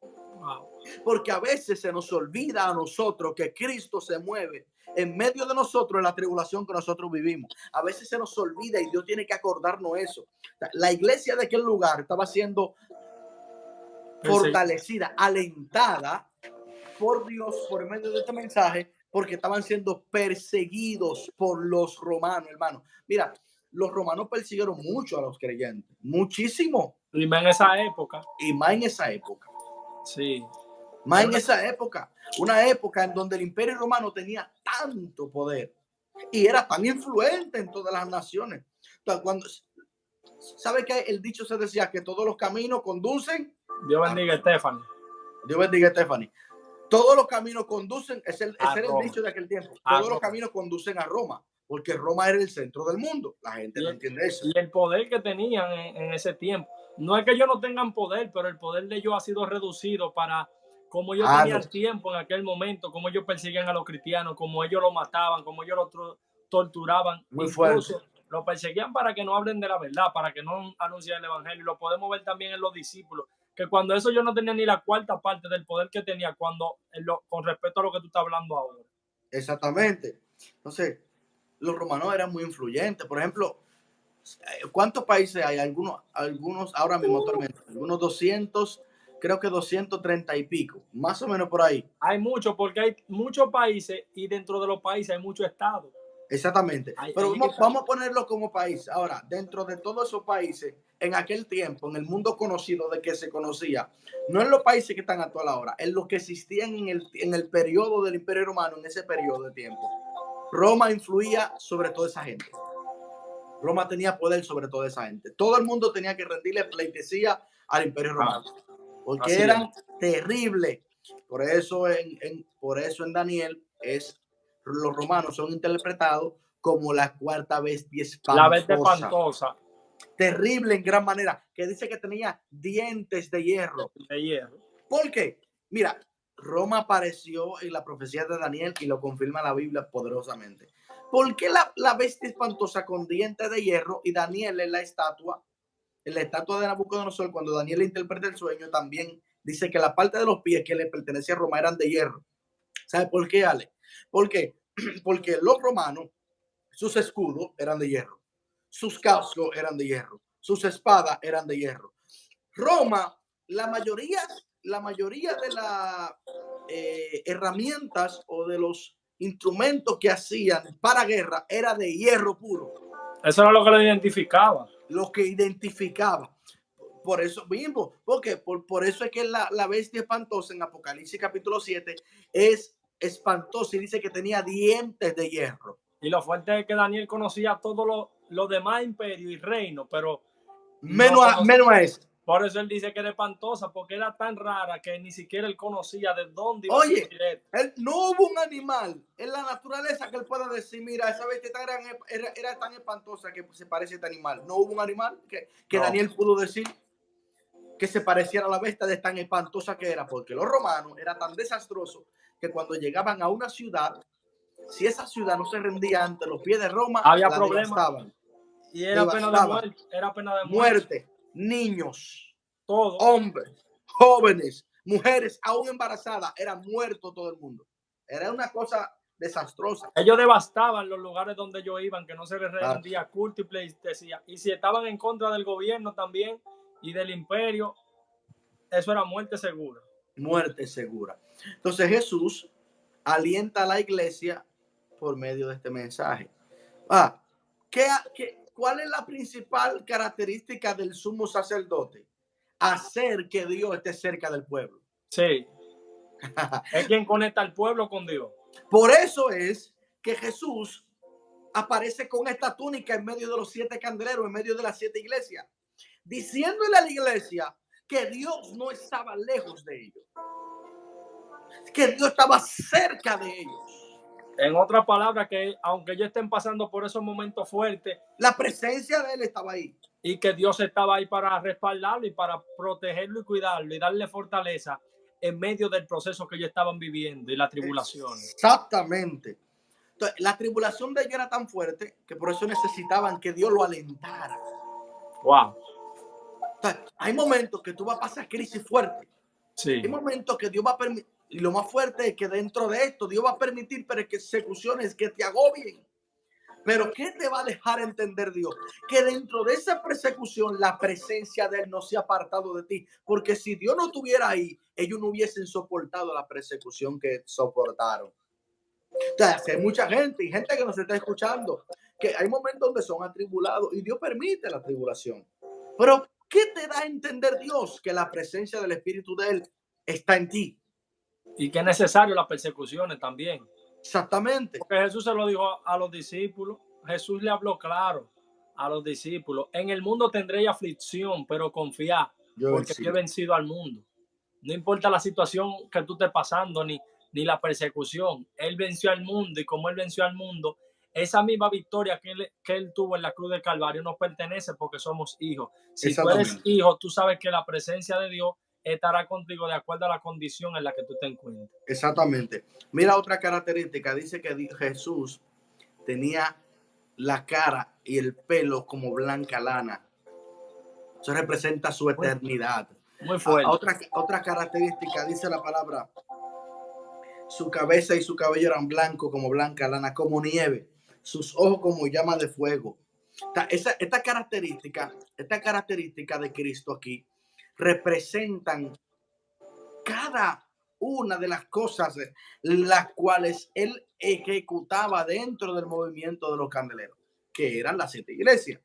wow. Porque a veces se nos olvida a nosotros que Cristo se mueve en medio de nosotros en la tribulación que nosotros vivimos. A veces se nos olvida y Dios tiene que acordarnos eso. La iglesia de aquel lugar estaba siendo fortalecida, alentada por Dios por medio de este mensaje, porque estaban siendo perseguidos por los romanos, hermano. Mira, los romanos persiguieron mucho a los creyentes, muchísimo, Y más en esa época, y más en esa época. sí. Más Es en una- esa época, una época en donde el Imperio Romano tenía tanto poder y era tan influente en todas las naciones. Entonces, ¿sabe que el dicho se decía que todos los caminos conducen? Dios bendiga a Stephanie. Dios bendiga a Stephanie. Todos los caminos conducen, A ese era el Roma. dicho de aquel tiempo. A Todos los Roma. caminos conducen a Roma, porque Roma era el centro del mundo. La gente Y no el, entiende eso. y el poder que tenían en ese tiempo. No es que ellos no tengan poder, pero el poder de ellos ha sido reducido para como ellos Claro, tenían tiempo en aquel momento, como ellos perseguían a los cristianos, como ellos lo mataban, como ellos lo torturaban, muy fuerte. incluso lo perseguían para que no hablen de la verdad, para que no anuncien el evangelio. Y lo podemos ver también en los discípulos, que cuando eso yo no tenía ni la cuarta parte del poder que tenía con respecto a lo que tú estás hablando ahora. Exactamente. Entonces, los romanos eran muy influyentes. Por ejemplo, ¿cuántos países hay? Algunos ahora mismo actualmente, algunos 200, creo que 230 y pico, más o menos por ahí. Hay mucho, porque hay muchos países y dentro de los países hay muchos estados. Exactamente. Pero Ahí está. vamos a ponerlo como país. Ahora, dentro de todos esos países, en aquel tiempo, en el mundo conocido de que se conocía, no en los países que están actual ahora, en los que existían en el periodo del Imperio Romano, en ese periodo de tiempo, Roma influía sobre toda esa gente. Roma tenía poder sobre toda esa gente. Todo el mundo tenía que rendirle pleitesía al Imperio Romano, porque Así eran es. terribles. Por eso en Daniel los romanos son interpretados como la cuarta bestia La bestia espantosa, espantosa terrible en gran manera, que dice que tenía dientes de hierro. de hierro. ¿Por qué? Mira, Roma apareció en la profecía de Daniel y lo confirma la Biblia poderosamente. ¿Por qué la bestia espantosa con dientes de hierro y Daniel en la estatua de Nabucodonosor, cuando Daniel interpreta el sueño, también dice que la parte de los pies que le pertenecía a Roma eran de hierro? ¿Sabe por qué, Ale? ¿Por qué? Porque los romanos, sus escudos eran de hierro, sus cascos eran de hierro, sus espadas eran de hierro. Roma, la mayoría, la mayoría de las herramientas o de los instrumentos que hacían para guerra era de hierro puro, Eso era lo que lo identificaba. lo que identificaba. Por eso mismo, porque por eso es que la bestia espantosa en Apocalipsis capítulo 7 es espantosa y dice que tenía dientes de hierro. Y lo fuerte es que Daniel conocía todos los demás imperios y reinos, pero Menos a eso. Por eso él dice que era espantosa, porque era tan rara que ni siquiera él conocía de dónde iba a Oye, surgir esto. no hubo un animal en la naturaleza que él pueda decir, mira, esa bestia era tan espantosa que se parece a este animal. No hubo un animal que No. Daniel pudo decir que se pareciera a la bestia de tan espantosa que era, porque los romanos era tan desastroso que cuando llegaban a una ciudad, si esa ciudad no se rendía ante los pies de Roma, Había la problemas devastaban. y era pena de muerte. Era pena de Muerte, niños, todo. hombres, jóvenes, mujeres, aún embarazadas, era muerto todo el mundo. Era una cosa desastrosa. Ellos devastaban los lugares donde ellos iban, que no se les rendía culto y pleitesía. Y si estaban en contra del gobierno también y del imperio, eso era muerte segura. Muerte segura. Entonces Jesús alienta a la iglesia por medio de este mensaje. ¿Cuál es la principal característica del sumo sacerdote? Hacer que Dios esté cerca del pueblo. Sí. Es quien conecta al pueblo con Dios. Por eso es que Jesús aparece con esta túnica en medio de los 7 candeleros, en medio de las 7 iglesias, diciéndole a la iglesia que Dios no estaba lejos de ellos, que Dios estaba cerca de ellos. En otras palabras, que aunque ellos estén pasando por esos momentos fuertes, la presencia de él estaba ahí. Y que Dios estaba ahí para respaldarlo y para protegerlo y cuidarlo y darle fortaleza en medio del proceso que ellos estaban viviendo y la tribulación. Exactamente. Entonces, la tribulación de ellos era tan fuerte que por eso necesitaban que Dios lo alentara. Wow. Entonces, hay momentos que tú vas a pasar crisis fuerte. Sí. Hay momentos que Dios va a permitir, y lo más fuerte es que dentro de esto Dios va a permitir persecuciones que te agobien. Pero ¿qué te va a dejar entender Dios? Que dentro de esa persecución la presencia de Él no se ha apartado de ti. Porque si Dios no estuviera ahí, ellos no hubiesen soportado la persecución que soportaron. Entonces, hay mucha gente y gente que nos está escuchando, que hay momentos donde son atribulados y Dios permite la tribulación. Pero ¿qué te da a entender Dios? Que la presencia del Espíritu de Él está en ti. Y que es necesario las persecuciones también. Exactamente. Porque Jesús se lo dijo a los discípulos. Jesús le habló claro a los discípulos. En el mundo tendréis aflicción, pero confiad, porque yo he vencido al mundo. No importa la situación que tú estés pasando, ni la persecución. Él venció al mundo, y como Él venció al mundo, esa misma victoria que él tuvo en la cruz del Calvario nos pertenece porque somos hijos. Si tú eres hijo, tú sabes que la presencia de Dios estará contigo de acuerdo a la condición en la que tú te encuentres. Exactamente. Mira otra característica. Dice que Jesús tenía la cara y el pelo como blanca lana. Eso representa su eternidad. Muy fuerte. Otra característica, dice la palabra, su cabeza y su cabello eran blancos como blanca lana, como nieve, sus ojos como llama de fuego. Esta característica de Cristo aquí representan cada una de las cosas las cuales Él ejecutaba dentro del movimiento de los candeleros, que eran las 7 iglesias.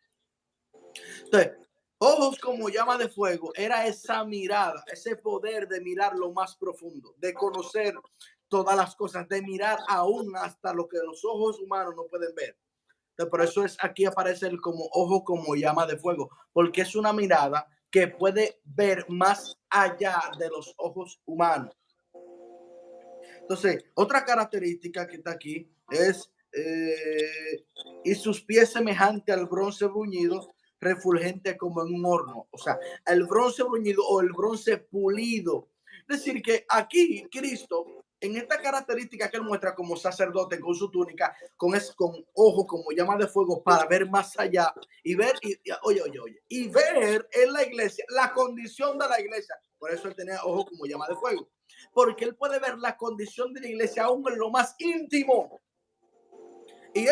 Entonces, ojos como llama de fuego era esa mirada, ese poder de mirar lo más profundo, de conocer todas las cosas, de mirar aún hasta lo que los ojos humanos no pueden ver. Entonces, por eso aquí aparece el como ojo como llama de fuego, porque es una mirada que puede ver más allá de los ojos humanos. Entonces, otra característica que está aquí es y sus pies semejante al bronce bruñido, refulgente como en un horno. O sea, el bronce bruñido o el bronce pulido. Es decir, que aquí Cristo en esta característica que él muestra como sacerdote con su túnica, con ojos como llama de fuego para ver más allá y ver, y ver en la iglesia la condición de la iglesia. Por eso él tenía ojos como llama de fuego, porque él puede ver la condición de la iglesia aún en lo más íntimo. Y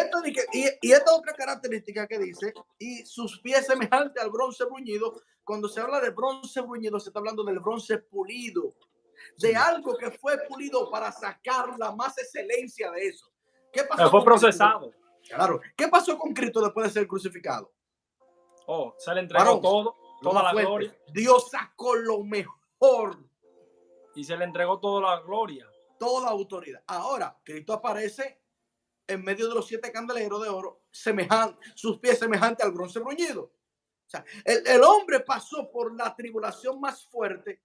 esta otra característica que dice, y sus pies semejantes al bronce bruñido. Cuando se habla de bronce bruñido, se está hablando del bronce pulido, de algo que fue pulido para sacar la más excelencia de eso. ¿Qué pasó Fue con procesado. Cristo? Claro. ¿Qué pasó con Cristo después de ser crucificado? Oh, se le entregó Varón, todo, toda la fuerte. gloria. Dios sacó lo mejor. Y se le entregó toda la gloria. Toda la autoridad. Ahora, Cristo aparece en medio de los 7 candeleros de oro, sus pies semejantes al bronce bruñido. O sea, el hombre pasó por la tribulación más fuerte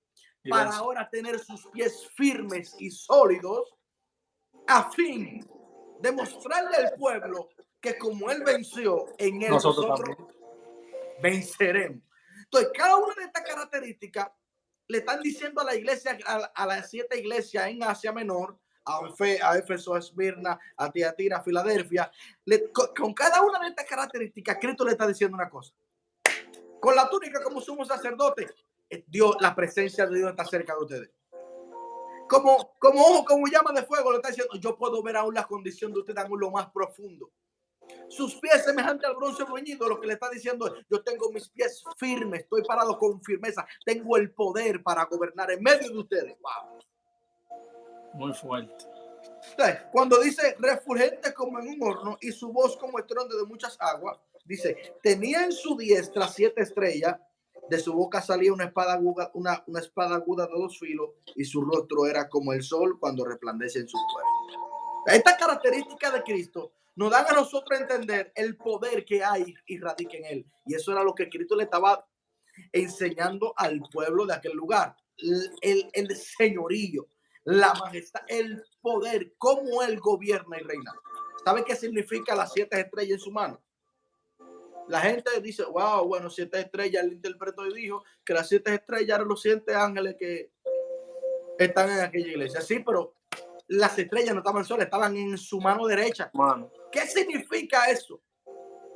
para ahora tener sus pies firmes y sólidos, a fin de mostrarle al pueblo que como él venció, en él nosotros venceremos. Entonces, cada una de estas características le están diciendo a la iglesia, a las 7 iglesias en Asia Menor, a Éfeso, a Esmirna, a Tiatira, a Filadelfia, con cada una de estas características, Cristo le está diciendo una cosa. Con la túnica como sumo sacerdote, Dios, la presencia de Dios está cerca de ustedes. Como llama de fuego, le está diciendo, yo puedo ver aún la condición de ustedes en lo más profundo. Sus pies semejantes al bronce bruñido, lo que le está diciendo es, yo tengo mis pies firmes, estoy parado con firmeza, tengo el poder para gobernar en medio de ustedes. Wow. Muy fuerte. Entonces, cuando dice refulgente como en un horno y su voz como estruendo de muchas aguas, dice, tenía en su diestra 7 estrellas, de su boca salía una espada aguda, una espada aguda de 2 filos, y su rostro era como el sol cuando resplandece en su cuerpo. Esta característica de Cristo nos dan a nosotros a entender el poder que hay y radica en él. Y eso era lo que Cristo le estaba enseñando al pueblo de aquel lugar. El señorío, la majestad, el poder, cómo él gobierna y reina. ¿Sabe qué significa las 7 estrellas en su mano? La gente dice, wow, bueno, 7 estrellas. El interpretó y dijo que las 7 estrellas eran los 7 ángeles que están en aquella iglesia. Sí, pero las estrellas no estaban solas, estaban en su mano derecha. Mano. ¿Qué significa eso?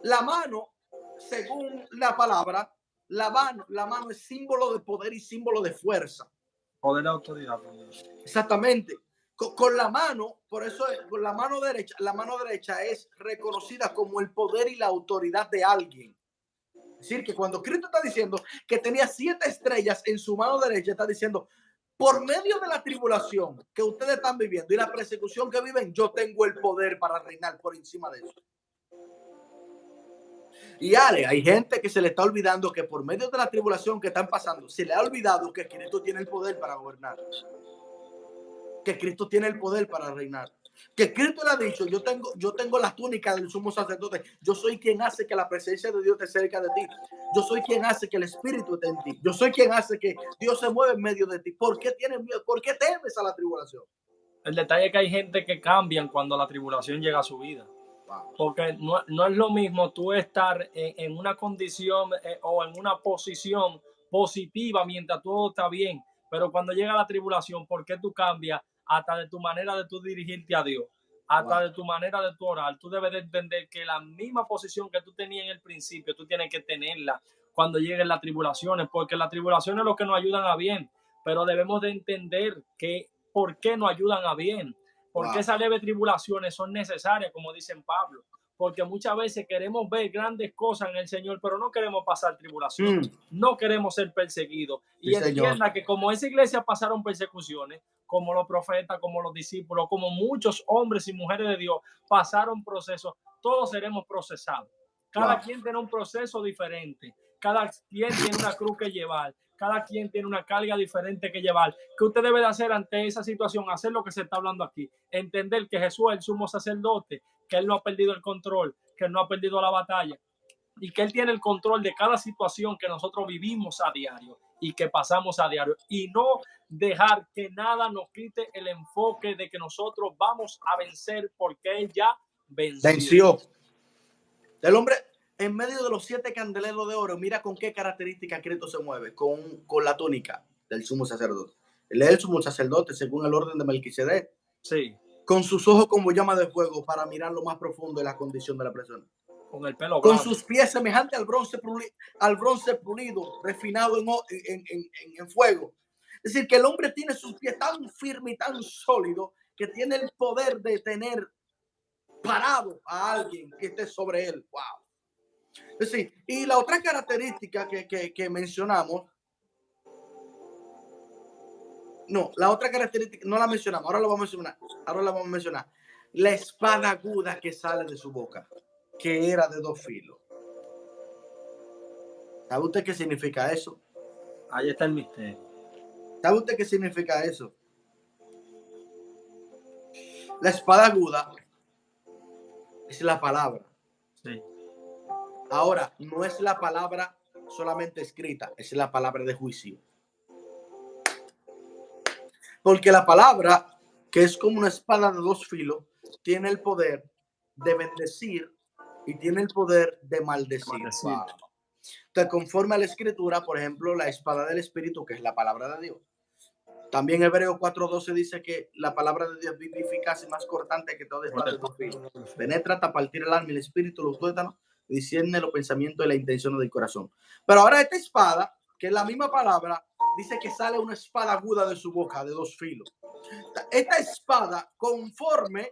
La mano, según la palabra, la mano es símbolo de poder y símbolo de fuerza. Poder y autoridad. Exactamente. Con la mano, por eso con la mano derecha es reconocida como el poder y la autoridad de alguien. Es decir, que cuando Cristo está diciendo que tenía 7 estrellas en su mano derecha, está diciendo, por medio de la tribulación que ustedes están viviendo y la persecución que viven, yo tengo el poder para reinar por encima de eso. Y hay gente que se le está olvidando que por medio de la tribulación que están pasando, se le ha olvidado que Cristo tiene el poder para gobernar. Que Cristo tiene el poder para reinar. Que Cristo le ha dicho, yo tengo la túnica del sumo sacerdote. Yo soy quien hace que la presencia de Dios esté cerca de ti. Yo soy quien hace que el Espíritu esté en ti. Yo soy quien hace que Dios se mueva en medio de ti. ¿Por qué tienes miedo? ¿Por qué temes a la tribulación? El detalle es que hay gente que cambian cuando la tribulación llega a su vida. Porque no es lo mismo tú estar en una condición o en una posición positiva mientras todo está bien, pero cuando llega la tribulación, ¿por qué tú cambias hasta de tu manera de tú dirigirte a Dios? Hasta de tu manera de tu orar? Tú debes de entender que la misma posición que tú tenías en el principio, tú tienes que tenerla cuando lleguen las tribulaciones, porque las tribulaciones es lo que nos ayudan a bien, pero debemos de entender que por qué nos ayudan a bien. Porque esas leves tribulaciones son necesarias, como dicen Pablo. Porque muchas veces queremos ver grandes cosas en el Señor, pero no queremos pasar tribulación. No queremos ser perseguidos. Y entienda que como esa iglesia pasaron persecuciones, como los profetas, como los discípulos, como muchos hombres y mujeres de Dios pasaron procesos, todos seremos procesados. Cada quien tiene un proceso diferente. Cada quien tiene una cruz que llevar. Cada quien tiene una carga diferente que llevar. ¿Qué usted debe de hacer ante esa situación? Hacer lo que se está hablando aquí. Entender que Jesús es el sumo sacerdote, que Él no ha perdido el control, que Él no ha perdido la batalla y que Él tiene el control de cada situación que nosotros vivimos a diario y que pasamos a diario. Y no dejar que nada nos quite el enfoque de que nosotros vamos a vencer porque Él ya venció. El hombre en medio de los 7 candeleros de oro, mira con qué características Cristo se mueve, con la túnica del sumo sacerdote. Él es el sumo sacerdote según el orden de Melquisedec, Sí, con sus ojos como llama de fuego para mirar lo más profundo de la condición de la persona, con el pelo con blanco. sus pies semejantes al bronce pulido, refinado en fuego. Es decir, que el hombre tiene sus pies tan firmes y tan sólidos que tiene el poder de tener parado a alguien que esté sobre él. Wow. Es decir, y la otra característica que mencionamos, no, la otra característica no la mencionamos, ahora la vamos a mencionar, la espada aguda que sale de su boca, que era de dos filos. ¿Sabe usted qué significa eso? Ahí está el misterio. ¿Sabe usted qué significa eso? La espada aguda es la palabra. Sí, Ahora, no es la palabra solamente escrita, es la palabra de juicio. Porque la palabra, que es como una espada de dos filos, tiene el poder de bendecir y tiene el poder de maldecir. decir. Wow. Entonces, conforme a la escritura, por ejemplo, la espada del Espíritu, que es la palabra de Dios. También Hebreo 4:12 dice que la palabra de Dios es viva y eficaz y más cortante que toda espada de dos filos. Penetra hasta partir el alma y el espíritu, los tuétanos, y discierne los pensamientos y las intenciones del corazón. Pero ahora esta espada, que es la misma palabra, dice que sale una espada aguda de su boca, de dos filos. Esta espada, conforme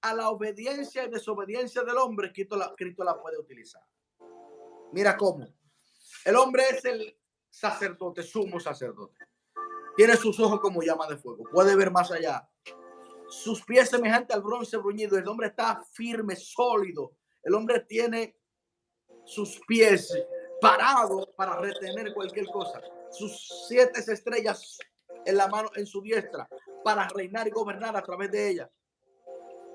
a la obediencia y desobediencia del hombre, Cristo la puede utilizar. Mira cómo. El hombre es el sacerdote, sumo sacerdote. Tiene sus ojos como llama de fuego. Puede ver más allá. Sus pies semejantes al bronce bruñido. El hombre está firme, sólido. El hombre tiene sus pies parados para retener cualquier cosa. Sus 7 estrellas en la mano, en su diestra, para reinar y gobernar a través de ella.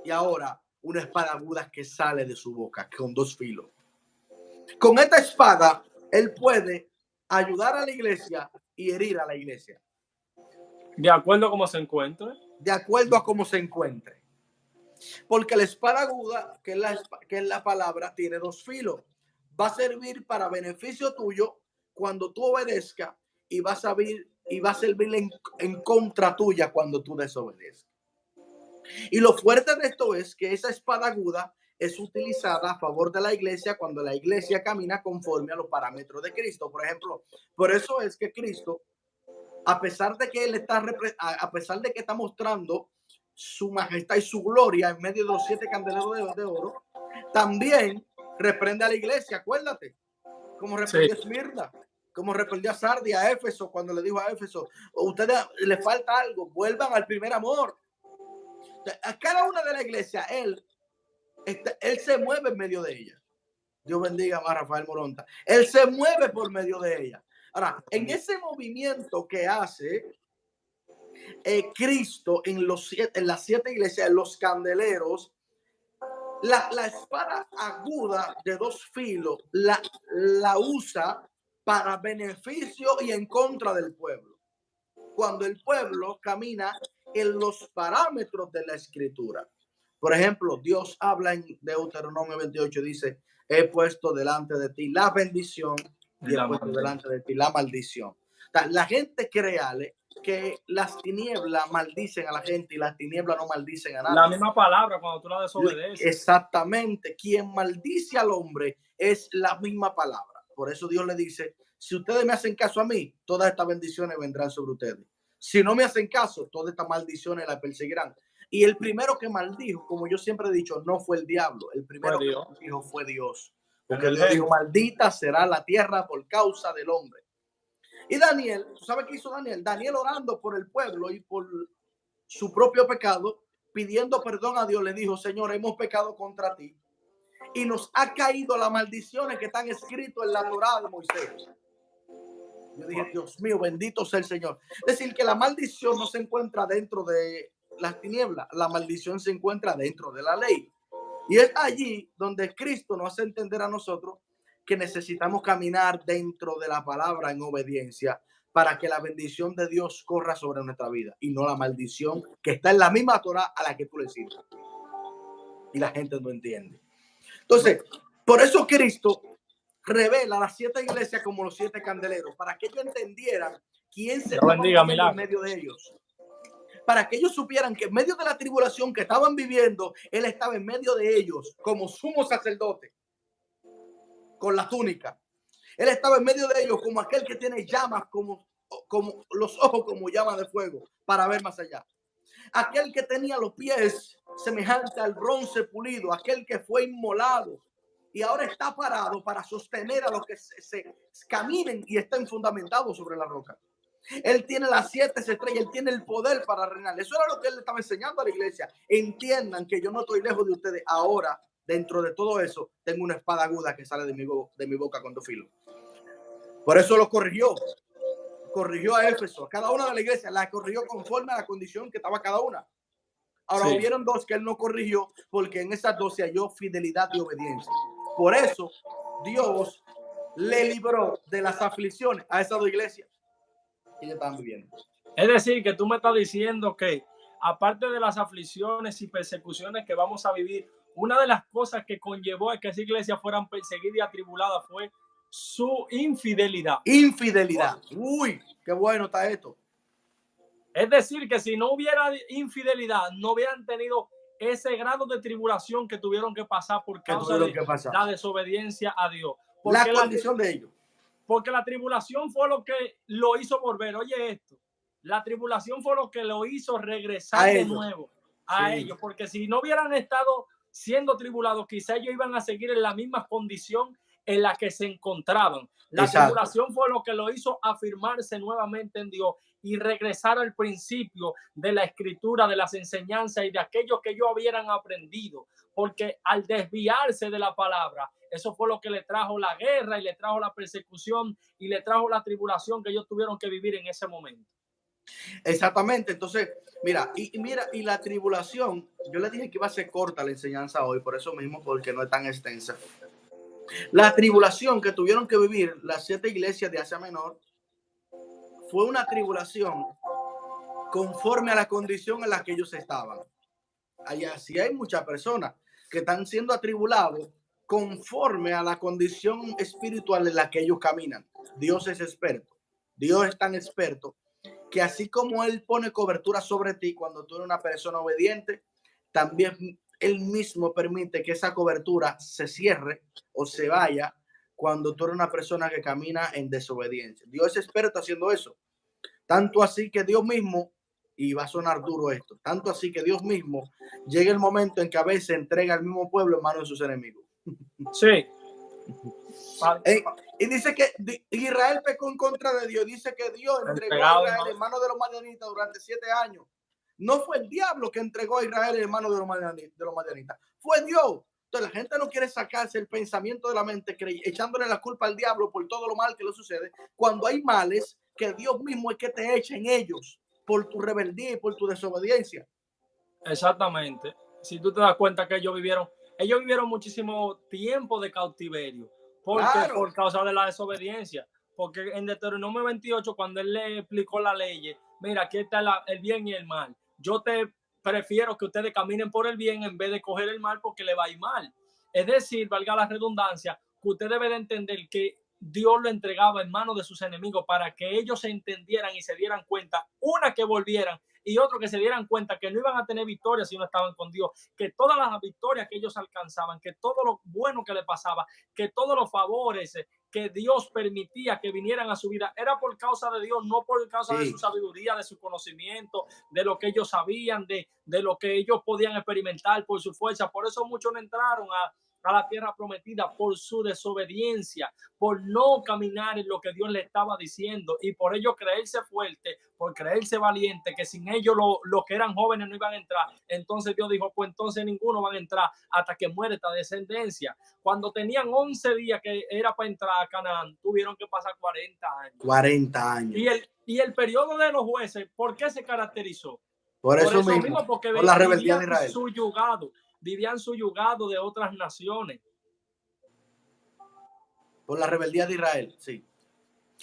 Y ahora una espada aguda que sale de su boca con dos filos. Con esta espada, él puede ayudar a la iglesia y herir a la iglesia. De acuerdo a cómo se encuentre. De acuerdo a cómo se encuentre. Porque la espada aguda, que es la palabra, tiene dos filos. Va a servir para beneficio tuyo cuando tú obedezcas y va a servir en contra tuya cuando tú desobedezcas. Y lo fuerte de esto es que esa espada aguda es utilizada a favor de la iglesia cuando la iglesia camina conforme a los parámetros de Cristo. Por ejemplo, por eso es que Cristo, a pesar de que él a pesar de que está mostrando su majestad y su gloria en medio de los 7 candeleros de oro, también reprende a la iglesia, acuérdate, como reprendió a Esmirna, como reprendió a Sardia, a Éfeso, cuando le dijo a Éfeso, a ustedes le falta algo, vuelvan al primer amor. A cada una de la iglesia, él se mueve en medio de ella. Dios bendiga a Rafael Moronta. Él se mueve por medio de ella. Ahora, en ese movimiento que hace Cristo en las 7 iglesias, en los candeleros, la espada aguda de dos filos la usa para beneficio y en contra del pueblo. Cuando el pueblo camina en los parámetros de la escritura. Por ejemplo, Dios habla en Deuteronomio 28, dice, he puesto delante de ti la bendición y he puesto delante de ti la maldición. O sea, la gente cree que las tinieblas maldicen a la gente y las tinieblas no maldicen a nadie. La misma palabra cuando tú la desobedeces. Exactamente. Quien maldice al hombre es la misma palabra. Por eso Dios le dice, si ustedes me hacen caso a mí, todas estas bendiciones vendrán sobre ustedes. Si no me hacen caso, todas estas maldiciones las perseguirán. Y el primero que maldijo, como yo siempre he dicho, no fue el diablo. El primero que maldijo fue Dios. Porque Dios dijo, maldita será la tierra por causa del hombre. Y Daniel, ¿tú sabes qué hizo Daniel? Daniel orando por el pueblo y por su propio pecado, pidiendo perdón a Dios, le dijo, Señor, hemos pecado contra ti. Y nos ha caído las maldiciones que están escritas en la Torá de Moisés. Yo dije, Dios mío, bendito sea el Señor. Es decir, que la maldición no se encuentra dentro de las tinieblas, la maldición se encuentra dentro de la ley. Y es allí donde Cristo nos hace entender a nosotros que necesitamos caminar dentro de la palabra en obediencia para que la bendición de Dios corra sobre nuestra vida y no la maldición que está en la misma Torá a la que tú le sirves. Y la gente no entiende. Entonces, por eso Cristo revela las 7 iglesias como los 7 candeleros, para que ellos entendieran quién se Dios estaba bendiga, moviendo en milagro. medio de ellos. Para que ellos supieran que en medio de la tribulación que estaban viviendo, Él estaba en medio de ellos como sumo sacerdote, con la túnica. Él estaba en medio de ellos como aquel que tiene llamas, como los ojos como llamas de fuego, para ver más allá. Aquel que tenía los pies semejantes al bronce pulido, aquel que fue inmolado y ahora está parado para sostener a los que se caminen y estén fundamentados sobre la roca. Él tiene las 7 estrellas, él tiene el poder para reinar. Eso era lo que él le estaba enseñando a la iglesia. Entiendan que yo no estoy lejos de ustedes. Ahora, dentro de todo eso, tengo una espada aguda que sale de mi boca cuando filo. Por eso lo corrigió a Éfeso, a cada una de la iglesia, la corrigió conforme a la condición que estaba cada una. Ahora Sí. hubieron dos que él no corrigió porque en esas dos se halló fidelidad y obediencia. Por eso Dios le libró de las aflicciones a esas dos iglesias que ellos estaban viviendo. Es decir, que tú me estás diciendo que aparte de las aflicciones y persecuciones que vamos a vivir, una de las cosas que conllevó a que esas iglesias fueran perseguidas y atribuladas fue su infidelidad. Infidelidad. Uy, qué bueno está esto. Es decir, que si no hubiera infidelidad, no hubieran tenido ese grado de tribulación que tuvieron que pasar por causa de la desobediencia a Dios. Porque la condición de ellos. Porque la tribulación fue lo que lo hizo volver. Oye esto, la tribulación fue lo que lo hizo regresar de nuevo a ellos. Porque si no hubieran estado siendo tribulados, quizá ellos iban a seguir en la misma condición en la que se encontraban. La tribulación fue lo que lo hizo afirmarse nuevamente en Dios y regresar al principio de la escritura, de las enseñanzas y de aquello que ellos hubieran aprendido. Porque al desviarse de la palabra, eso fue lo que le trajo la guerra y le trajo la persecución y le trajo la tribulación que ellos tuvieron que vivir en ese momento. Exactamente. Entonces, mira, y la tribulación, yo le dije que iba a ser corta la enseñanza hoy, por eso mismo, porque no es tan extensa. La tribulación que tuvieron que vivir las 7 iglesias de Asia Menor fue una tribulación conforme a la condición en la que ellos estaban. Allá sí hay muchas personas que están siendo atribulados conforme a la condición espiritual en la que ellos caminan. Dios es experto. Dios es tan experto que así como Él pone cobertura sobre ti cuando tú eres una persona obediente, también Él mismo permite que esa cobertura se cierre o se vaya cuando tú eres una persona que camina en desobediencia. Dios es experto haciendo eso. Tanto así que Dios mismo, y va a sonar duro esto, tanto así que Dios mismo llega el momento en que a veces entrega al mismo pueblo en manos de sus enemigos. Sí. Y dice que Israel pecó en contra de Dios. Dice que Dios entregó a Israel en manos de los madianitas durante 7 años. No fue el diablo que entregó a Israel en manos de los madianitas. Fue Dios. Entonces la gente no quiere sacarse el pensamiento de la mente echándole la culpa al diablo por todo lo mal que le sucede, cuando hay males que Dios mismo es que te echa en ellos por tu rebeldía y por tu desobediencia. Exactamente. Si tú te das cuenta que ellos vivieron muchísimo tiempo de cautiverio. Porque por causa de la desobediencia. Porque en Deuteronomio 28, cuando él le explicó la ley, mira, aquí está el bien y el mal. Yo te prefiero que ustedes caminen por el bien en vez de coger el mal porque le va a ir mal. Es decir, valga la redundancia, que usted debe de entender que Dios lo entregaba en manos de sus enemigos para que ellos se entendieran y se dieran cuenta, una, que volvieran, y otro, que se dieran cuenta que no iban a tener victoria si no estaban con Dios, que todas las victorias que ellos alcanzaban, que todo lo bueno que le pasaba, que todos los favores que Dios permitía que vinieran a su vida, era por causa de Dios, no por causa de su sabiduría, de su conocimiento, de lo que ellos sabían, de lo que ellos podían experimentar por su fuerza. Por eso muchos no entraron a la tierra prometida, por su desobediencia, por no caminar en lo que Dios le estaba diciendo, y por ello creerse fuerte, por creerse valiente, que sin ellos los que eran jóvenes no iban a entrar. Entonces Dios dijo, pues entonces ninguno va a entrar hasta que muere esta descendencia. Cuando tenían 11 días que era para entrar a Canaán, tuvieron que pasar 40 años. 40 años. Y el periodo de los jueces, ¿por qué se caracterizó? Por eso mismo, porque por la rebeldía de Israel. Vivían suyugado de otras naciones. Por la rebeldía de Israel, sí.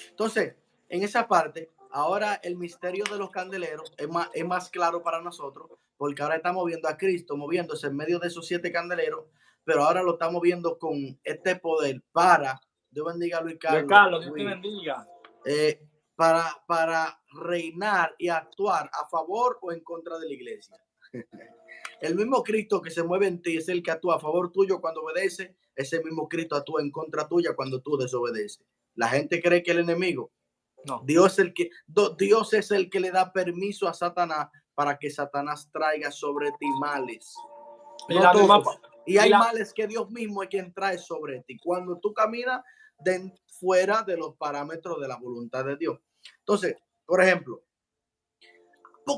Entonces, en esa parte, ahora el misterio de los candeleros es más claro para nosotros, porque ahora estamos viendo a Cristo moviéndose en medio de esos 7 candeleros, pero ahora lo estamos viendo con este poder para, Dios bendiga a Luis Carlos. Dios te bendiga. para reinar y actuar a favor o en contra de la iglesia. El mismo Cristo que se mueve en ti es el que actúa a favor tuyo cuando obedece. Ese mismo Cristo actúa en contra tuya cuando tú desobedeces. La gente cree que el enemigo, No. Dios es el que le da permiso a Satanás para que Satanás traiga sobre ti males. Y, no todos. Misma, y hay males que Dios mismo es quien trae sobre ti cuando tú caminas fuera de los parámetros de la voluntad de Dios. Entonces, por ejemplo,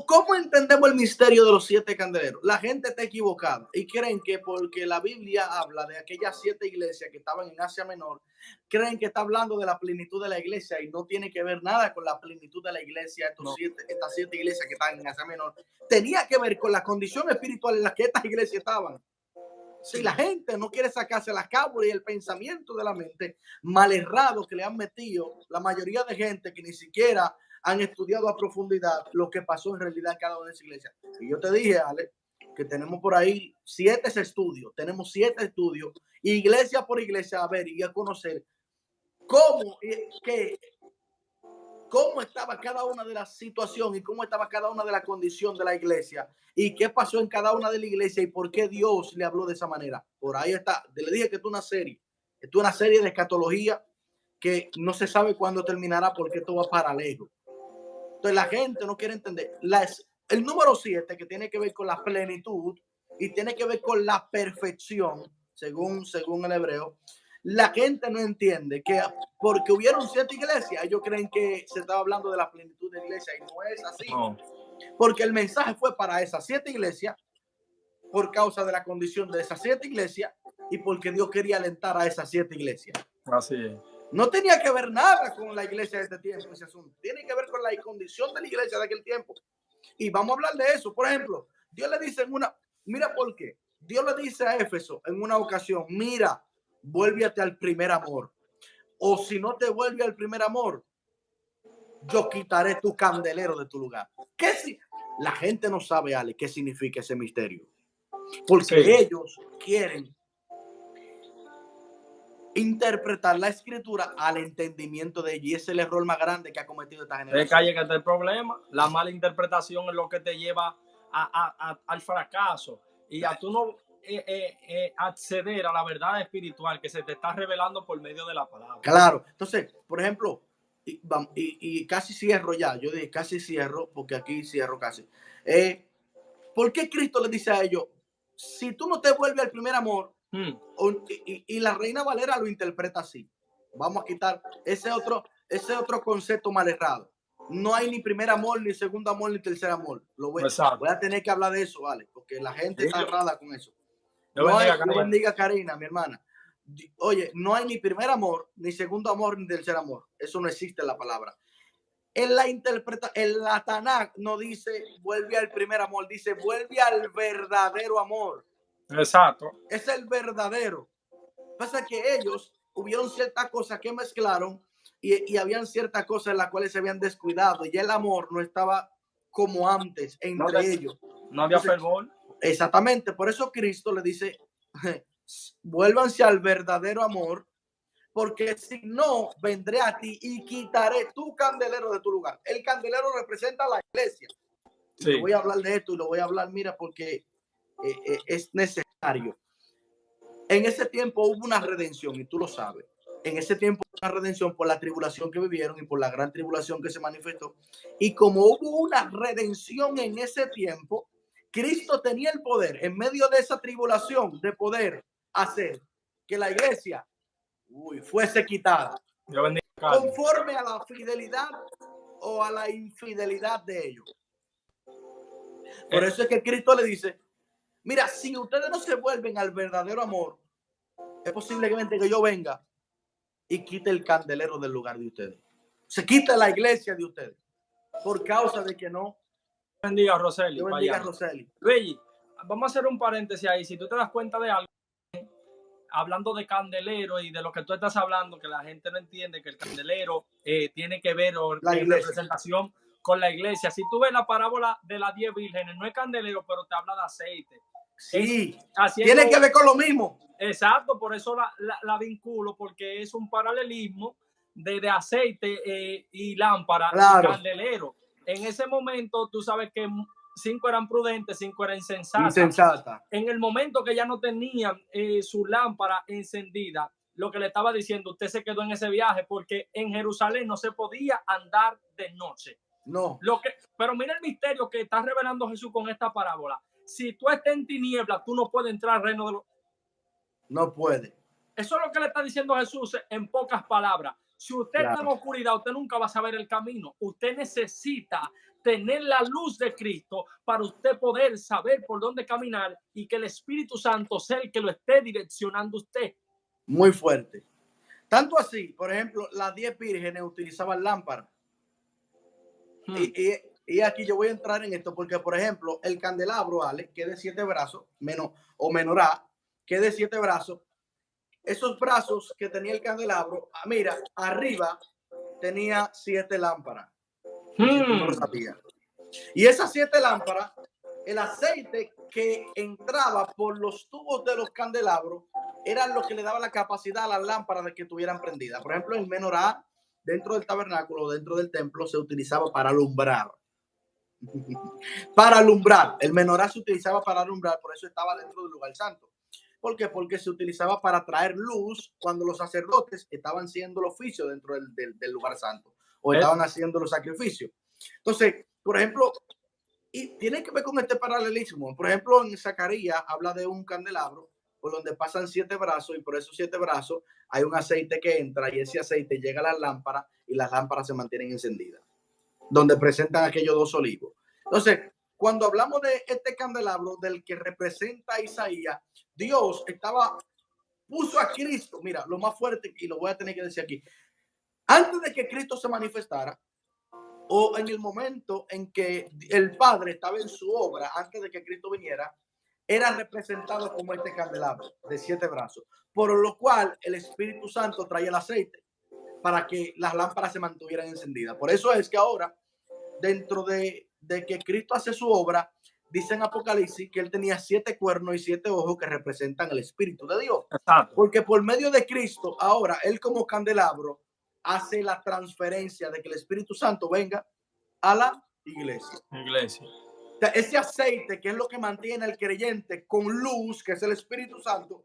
¿cómo entendemos el misterio de los 7 candeleros? La gente está equivocada y creen que porque la Biblia habla de aquellas 7 iglesias que estaban en Asia Menor, creen que está hablando de la plenitud de la iglesia y no tiene que ver nada con la plenitud de la iglesia. Estas 7 iglesias que están en Asia Menor tenía que ver con la condición espiritual en la que estas iglesias estaban. Si la gente no quiere sacarse la cábula y el pensamiento de la mente mal errado que le han metido la mayoría de gente que ni siquiera han estudiado a profundidad lo que pasó en realidad en cada una de esas iglesias. Y yo te dije, Ale, que tenemos por ahí 7 estudios, tenemos 7 estudios, iglesia por iglesia, a ver y a conocer cómo estaba cada una de las situaciones y cómo estaba cada una de las condiciones de la iglesia y qué pasó en cada una de la iglesia y por qué Dios le habló de esa manera. Por ahí está. Le dije que esto es una serie de escatología que no se sabe cuándo terminará porque esto va paralelo. Entonces la gente no quiere entender. El número 7 que tiene que ver con la plenitud y tiene que ver con la perfección, según el hebreo. La gente no entiende que porque hubieron 7 iglesias, ellos creen que se estaba hablando de la plenitud de iglesia y no es así. No. Porque el mensaje fue para esas 7 iglesias por causa de la condición de esas 7 iglesias y porque Dios quería alentar a esas 7 iglesias. Así es. No tenía que ver nada con la iglesia de este tiempo, ese asunto. Tiene que ver con la condición de la iglesia de aquel tiempo. Y vamos a hablar de eso. Por ejemplo, Dios le dice mira por qué. Dios le dice a Éfeso en una ocasión, mira, vuélvete al primer amor. O si no te vuelve al primer amor, yo quitaré tu candelero de tu lugar. ¿Qué si? La gente no sabe, Ale, qué significa ese misterio. Porque ellos quieren interpretar la escritura al entendimiento de ella. Y ese es el error más grande que ha cometido esta generación. De calle que está el problema. La mala interpretación es lo que te lleva al fracaso. Y a tú no acceder a la verdad espiritual que se te está revelando por medio de la palabra. Claro. Entonces, por ejemplo, y casi cierro ya. Yo dije casi cierro porque aquí cierro casi. ¿Por qué Cristo le dice a ellos, si tú no te vuelves al primer amor, y la Reina Valera lo interpreta así? Vamos a quitar ese otro concepto mal errado. No hay ni primer amor, ni segundo amor, ni tercer amor. Voy a tener que hablar de eso, ¿vale? Porque la gente está errada con eso. Dios bendiga a Karina, mi hermana. Oye, no hay ni primer amor, ni segundo amor, ni tercer amor. Eso no existe en la palabra. En la Tanakh no dice vuelve al primer amor, dice vuelve al verdadero amor. Exacto. Es el verdadero. Pasa que ellos hubieron ciertas cosas que mezclaron y habían ciertas cosas en las cuales se habían descuidado y el amor no estaba como antes entre ellos. No había fervor. Exactamente. Por eso Cristo le dice, vuélvanse al verdadero amor, porque si no, vendré a ti y quitaré tu candelero de tu lugar. El candelero representa a la iglesia. Sí. Yo voy a hablar de esto y lo voy a hablar, mira, porque es necesario. En ese tiempo hubo una redención, y tú lo sabes. En ese tiempo hubo una redención por la tribulación que vivieron y por la gran tribulación que se manifestó. Y como hubo una redención en ese tiempo, Cristo tenía el poder, en medio de esa tribulación, de poder hacer que la iglesia fuese quitada conforme a la fidelidad o a la infidelidad de ellos. Por eso es que Cristo le dice, mira, si ustedes no se vuelven al verdadero amor, es posiblemente que yo venga y quite el candelero del lugar de ustedes. Se quita la iglesia de ustedes por causa de que no. Bendiga, Roseli. Dios bendiga, Roseli. Luigi, vamos a hacer un paréntesis ahí. Si tú te das cuenta de algo, hablando de candelero y de lo que tú estás hablando, que la gente no entiende que el candelero tiene que ver en representación con la iglesia. Si tú ves la parábola de las 10 vírgenes, no es candelero, pero te habla de aceite. Sí, tiene que ver con lo mismo. Exacto, por eso la vinculo, porque es un paralelismo de aceite y lámpara Claro. y candelero. En ese momento tú sabes que 5 eran prudentes, 5 eran insensatas. Insensata. En el momento que ya no tenían su lámpara encendida, lo que le estaba diciendo, usted se quedó en ese viaje porque en Jerusalén no se podía andar de noche. No. Pero mira el misterio que está revelando Jesús con esta parábola. Si tú estás en tinieblas, tú no puedes entrar al reino de los... No puede. Eso es lo que le está diciendo Jesús en pocas palabras. Si usted está en oscuridad, usted nunca va a saber el camino. Usted necesita tener la luz de Cristo para usted poder saber por dónde caminar y que el Espíritu Santo sea el que lo esté direccionando usted. Muy fuerte. Tanto así, por ejemplo, las 10 vírgenes utilizaban lámparas. Y aquí yo voy a entrar en esto porque, por ejemplo, el candelabro, Ale, que es de 7 brazos, menorá, que es de 7 brazos, esos brazos que tenía el candelabro, mira, arriba tenía 7 lámparas. Si tú no lo sabías. Y esas 7 lámparas, el aceite que entraba por los tubos de los candelabros, era lo que le daba la capacidad a las lámparas de que estuvieran prendidas. Por ejemplo, el menorá, dentro del tabernáculo, dentro del templo, se utilizaba para alumbrar. Para alumbrar. El menorá se utilizaba para alumbrar, por eso estaba dentro del lugar santo. ¿Por qué? Porque se utilizaba para traer luz cuando los sacerdotes estaban haciendo el oficio dentro del lugar santo o estaban haciendo los sacrificios. Entonces, por ejemplo, y tiene que ver con este paralelismo. Por ejemplo, en Zacarías habla de un candelabro por donde pasan 7 brazos y por esos 7 brazos hay un aceite que entra y ese aceite llega a las lámparas y las lámparas se mantienen encendidas, donde presentan aquellos 2 olivos. Entonces, cuando hablamos de este candelabro del que representa a Isaías, Dios puso a Cristo, mira, lo más fuerte, y lo voy a tener que decir aquí, antes de que Cristo se manifestara, o en el momento en que el Padre estaba en su obra, antes de que Cristo viniera, era representado como este candelabro de 7 brazos, por lo cual el Espíritu Santo traía el aceite para que las lámparas se mantuvieran encendidas. Por eso es que ahora, dentro de que Cristo hace su obra, dice en Apocalipsis que él tenía 7 cuernos y 7 ojos que representan el Espíritu de Dios. Exacto. Porque por medio de Cristo, ahora él como candelabro hace la transferencia de que el Espíritu Santo venga a la iglesia. O sea, ese aceite que es lo que mantiene al creyente con luz, que es el Espíritu Santo,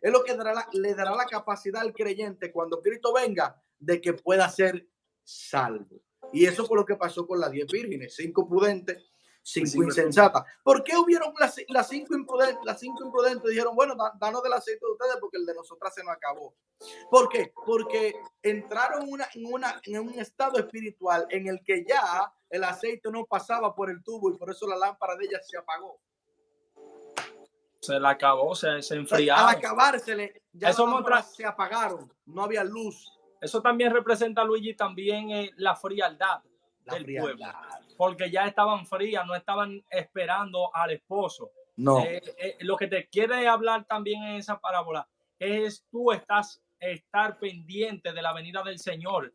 es lo que le dará la capacidad al creyente cuando Cristo venga de que pueda ser salvo. Y eso fue lo que pasó con las 10 vírgenes, 5 prudentes, 5 insensatas. ¿Por qué hubieron las 5 imprudentes? Las 5 imprudentes dijeron, bueno, danos del aceite de ustedes porque el de nosotras se nos acabó. ¿Por qué? Porque entraron en un estado espiritual en el que ya el aceite no pasaba por el tubo y por eso la lámpara de ellas se apagó. Se la acabó, se enfriaron. Al acabársele, ya eso las lámparas se apagaron, no había luz. Eso también representa, Luigi, también la frialdad del pueblo. Porque ya estaban frías, no estaban esperando al esposo. No. Lo que te quiere hablar también en esa parábola es tú estar pendiente de la venida del Señor.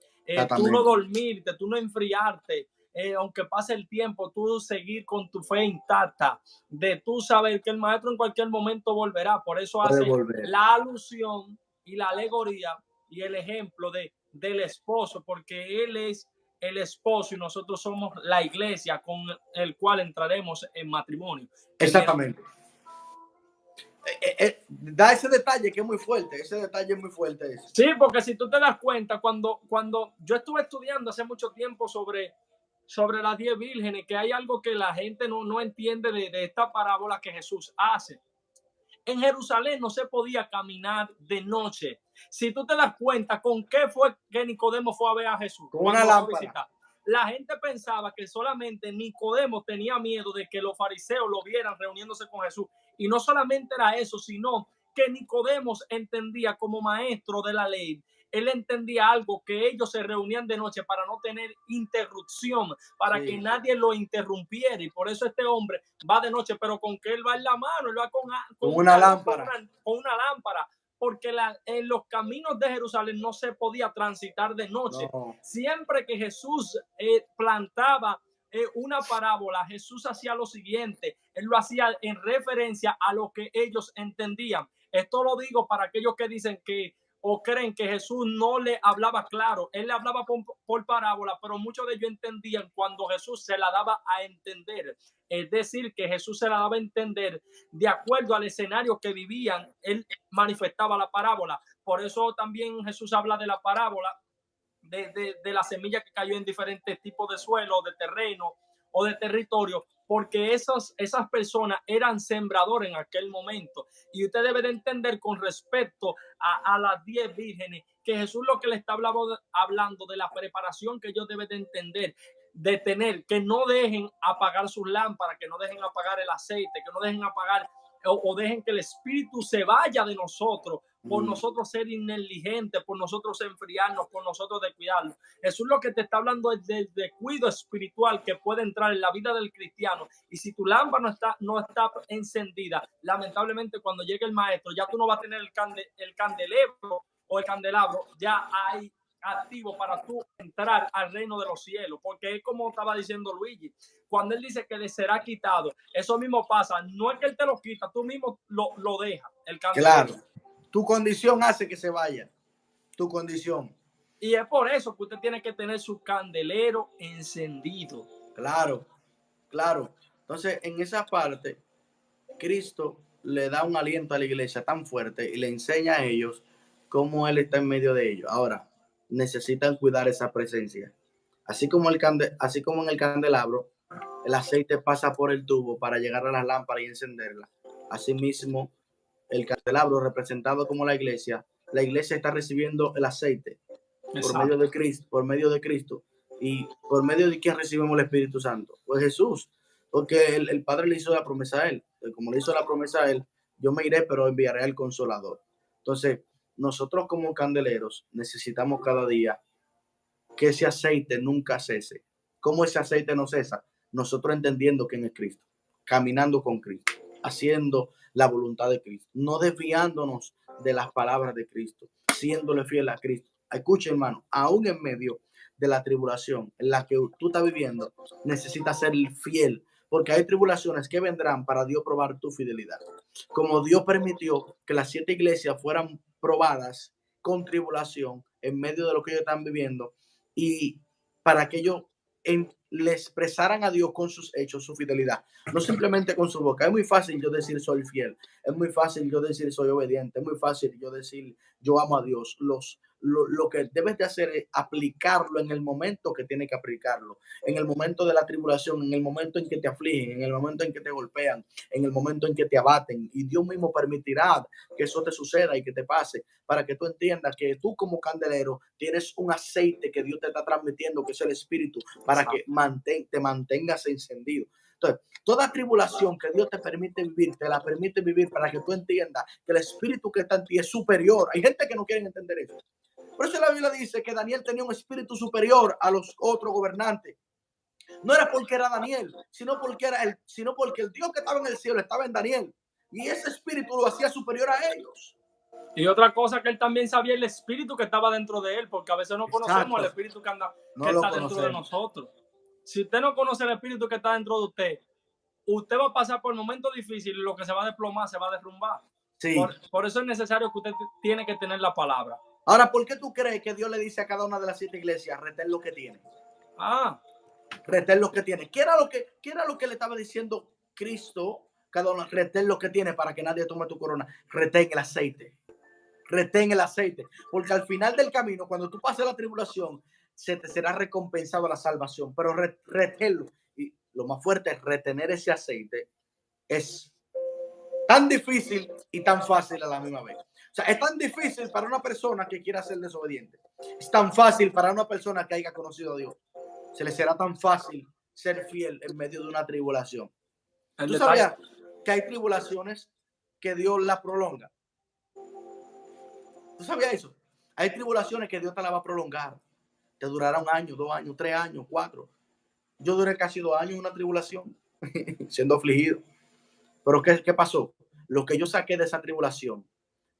Tú no dormirte, tú no enfriarte. Aunque pase el tiempo, tú seguir con tu fe intacta, de tú saber que el maestro en cualquier momento volverá. Por eso hace la alusión y la alegoría y el ejemplo del esposo, porque él es el esposo y nosotros somos la iglesia con el cual entraremos en matrimonio. Exactamente. Da ese detalle que es muy fuerte, ese detalle es muy fuerte. Ese. Sí, porque si tú te das cuenta, cuando yo estuve estudiando hace mucho tiempo sobre las 10 vírgenes, que hay algo que la gente no entiende de esta parábola que Jesús hace. En Jerusalén no se podía caminar de noche. Si tú te das cuenta, ¿con qué fue que Nicodemo fue a ver a Jesús? Con una lámpara. La gente pensaba que solamente Nicodemo tenía miedo de que los fariseos lo vieran reuniéndose con Jesús. Y no solamente era eso, sino que Nicodemo entendía como maestro de la ley. Él entendía algo, que ellos se reunían de noche para no tener interrupción, para que nadie lo interrumpiera. Y por eso este hombre va de noche, pero ¿con qué él va en la mano? Él va con una lámpara. Con una lámpara. Porque en los caminos de Jerusalén no se podía transitar de noche. No. Siempre que Jesús plantaba una parábola, Jesús hacía lo siguiente. Él lo hacía en referencia a lo que ellos entendían. Esto lo digo para aquellos que dicen que o creen que Jesús no le hablaba claro. Él le hablaba por parábola, pero muchos de ellos entendían cuando Jesús se la daba a entender. Es decir, que Jesús se la daba a entender de acuerdo al escenario que vivían. Él manifestaba la parábola. Por eso también Jesús habla de la parábola de la semilla que cayó en diferentes tipos de suelo, de terreno o de territorio, porque esas personas eran sembradores en aquel momento. Y usted debe de entender con respecto a las 10 vírgenes que Jesús lo que le está hablando de la preparación que ellos deben de entender, de tener, que no dejen apagar sus lámparas, que no dejen apagar el aceite, que no dejen apagar o dejen que el espíritu se vaya de nosotros por nosotros ser negligentes, por nosotros enfriarnos, por nosotros descuidarnos. Jesús lo que te está hablando es del descuido espiritual que puede entrar en la vida del cristiano. Y si tu lámpara no está encendida, lamentablemente cuando llegue el maestro, ya tú no vas a tener el candelero o el candelabro, ya hay activo para tú entrar al reino de los cielos, porque es como estaba diciendo Luigi, cuando él dice que le será quitado, eso mismo pasa, no es que él te lo quita, tú mismo lo dejas, el candelero. Claro, tu condición hace que se vaya, tu condición. Y es por eso que usted tiene que tener su candelero encendido. Claro, claro. Entonces, en esa parte, Cristo le da un aliento a la iglesia tan fuerte y le enseña a ellos cómo Él está en medio de ellos. Ahora, necesitan cuidar esa presencia. Así como en el candelabro, el aceite pasa por el tubo para llegar a las lámparas y encenderla. Asimismo, el candelabro representado como la iglesia está recibiendo el aceite por medio de Cristo, y por medio de quien recibimos el Espíritu Santo, pues Jesús, porque el Padre le hizo la promesa a él, como le hizo la promesa a él, yo me iré, pero enviaré al Consolador. Entonces, nosotros como candeleros necesitamos cada día que ese aceite nunca cese. ¿Cómo ese aceite no cesa? Nosotros entendiendo quién es Cristo, caminando con Cristo, haciendo la voluntad de Cristo, no desviándonos de las palabras de Cristo, siéndole fiel a Cristo. Escucha, hermano, aún en medio de la tribulación en la que tú estás viviendo, necesitas ser fiel, porque hay tribulaciones que vendrán para Dios probar tu fidelidad. Como Dios permitió que las 7 iglesias fueran probadas con tribulación en medio de lo que ellos están viviendo, y para que ellos le expresaran a Dios con sus hechos su fidelidad, no simplemente con su boca. Es muy fácil yo decir soy fiel, es muy fácil yo decir soy obediente, es muy fácil yo decir yo amo a Dios. Lo que debes de hacer es aplicarlo en el momento que tiene que aplicarlo, en el momento de la tribulación, en el momento en que te afligen, en el momento en que te golpean, en el momento en que te abaten, y Dios mismo permitirá que eso te suceda y que te pase, para que tú entiendas que tú como candelero tienes un aceite que Dios te está transmitiendo, que es el Espíritu, para que te mantengas encendido. Entonces, toda tribulación que Dios te permite vivir, te la permite vivir para que tú entiendas que el Espíritu que está en ti es superior. Hay gente que no quiere entender eso. Por eso la Biblia dice que Daniel tenía un espíritu superior a los otros gobernantes. No era porque era Daniel, sino porque el Dios que estaba en el cielo estaba en Daniel. Y ese espíritu lo hacía superior a ellos. Y otra cosa, que él también sabía el espíritu que estaba dentro de él, porque a veces no conocemos Exacto. el espíritu que No está conocemos dentro de nosotros. Si usted no conoce el espíritu que está dentro de usted va a pasar por momentos difíciles y lo que se va a desplomar, se va a derrumbar. Sí. Por eso es necesario que usted tiene que tener la palabra. Ahora, ¿por qué tú crees que Dios le dice a cada una de las 7 iglesias, retén lo que tiene? Retén lo que tiene. ¿Qué era lo que le estaba diciendo Cristo? Cada uno, retén lo que tiene para que nadie tome tu corona. Retén el aceite. Retén el aceite. Porque al final del camino, cuando tú pases la tribulación, se te será recompensado la salvación. Pero reténlo. Y lo más fuerte es retener ese aceite. Es tan difícil y tan fácil a la misma vez. O sea, es tan difícil para una persona que quiera ser desobediente. Es tan fácil para una persona que haya conocido a Dios. Se le será tan fácil ser fiel en medio de una tribulación. ¿Tú sabías que hay tribulaciones que Dios la prolonga? ¿Tú sabías eso? Hay tribulaciones que Dios te la va a prolongar. Te durará 1 año, 2 años, 3 años, 4. Yo duré casi 2 años en una tribulación, siendo afligido. Pero ¿qué pasó? Lo que yo saqué de esa tribulación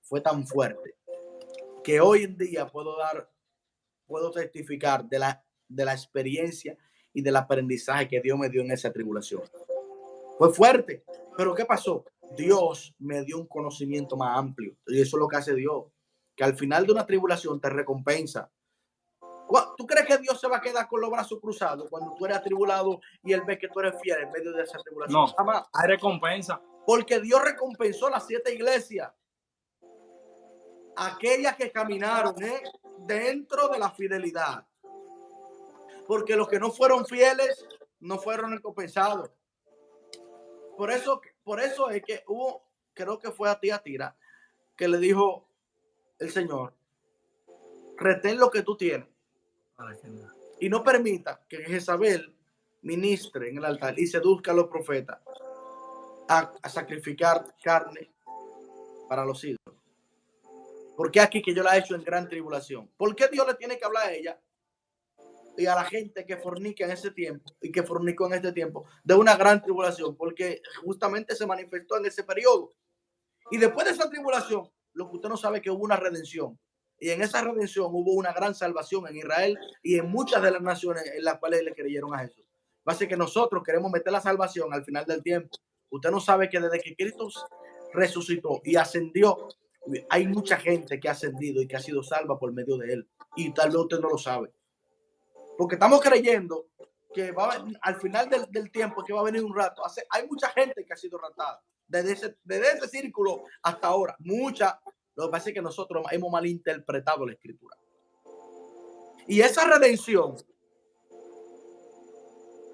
fue tan fuerte que hoy en día puedo testificar de la experiencia y del aprendizaje que Dios me dio en esa tribulación. Fue fuerte, pero ¿qué pasó? Dios me dio un conocimiento más amplio, y eso es lo que hace Dios. que al final de una tribulación te recompensa. ¿Tú crees que Dios se va a quedar con los brazos cruzados cuando tú eres atribulado y Él ve que tú eres fiel en medio de esa tribulación? No, Jamás. hay recompensa. Porque Dios recompensó las 7 iglesias, aquellas que caminaron dentro de la fidelidad. Porque los que no fueron fieles no fueron recompensados. Por eso es que hubo, creo que fue a Tiatira, que le dijo el Señor, retén lo que tú tienes y no permita que Jezabel ministre en el altar y seduzca a los profetas a sacrificar carne para los ídolos. Porque aquí que yo la he hecho en gran tribulación. ¿Por qué Dios le tiene que hablar a ella y a la gente que fornica en ese tiempo y que fornicó en este tiempo de una gran tribulación? Porque justamente se manifestó en ese periodo. Y después de esa tribulación, lo que usted no sabe es que hubo una redención. Y en esa redención hubo una gran salvación en Israel y en muchas de las naciones en las cuales le creyeron a Jesús. Así que nosotros queremos meter la salvación al final del tiempo. Usted no sabe que desde que Cristo resucitó y ascendió, hay mucha gente que ha ascendido y que ha sido salva por medio de él. Y tal vez usted no lo sabe. Porque estamos creyendo que al final del tiempo, que va a venir un rato. Hay mucha gente que ha sido raptada. Desde ese círculo hasta ahora. Mucha. Lo que pasa es que nosotros hemos malinterpretado la escritura. Y esa redención,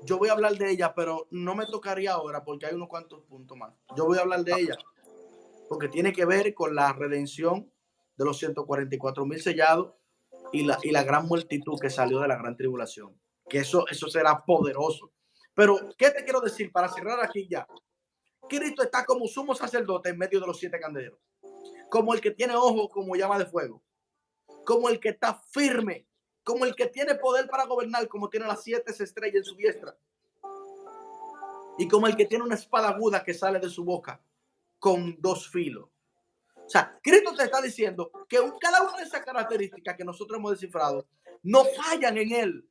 yo voy a hablar de ella, pero no me tocaría ahora porque hay unos cuantos puntos más. Yo voy a hablar de ella porque tiene que ver con la redención de los 144,000 sellados y la gran multitud que salió de la gran tribulación. Que eso será poderoso. Pero, ¿qué te quiero decir para cerrar aquí ya? Cristo está como sumo sacerdote en medio de los 7 candeleros. Como el que tiene ojos como llama de fuego. Como el que está firme. Como el que tiene poder para gobernar, como tiene las 7 estrellas en su diestra. Y como el que tiene una espada aguda que sale de su boca con 2 filos. O sea, Cristo te está diciendo que cada una de esas características que nosotros hemos descifrado no fallan en él.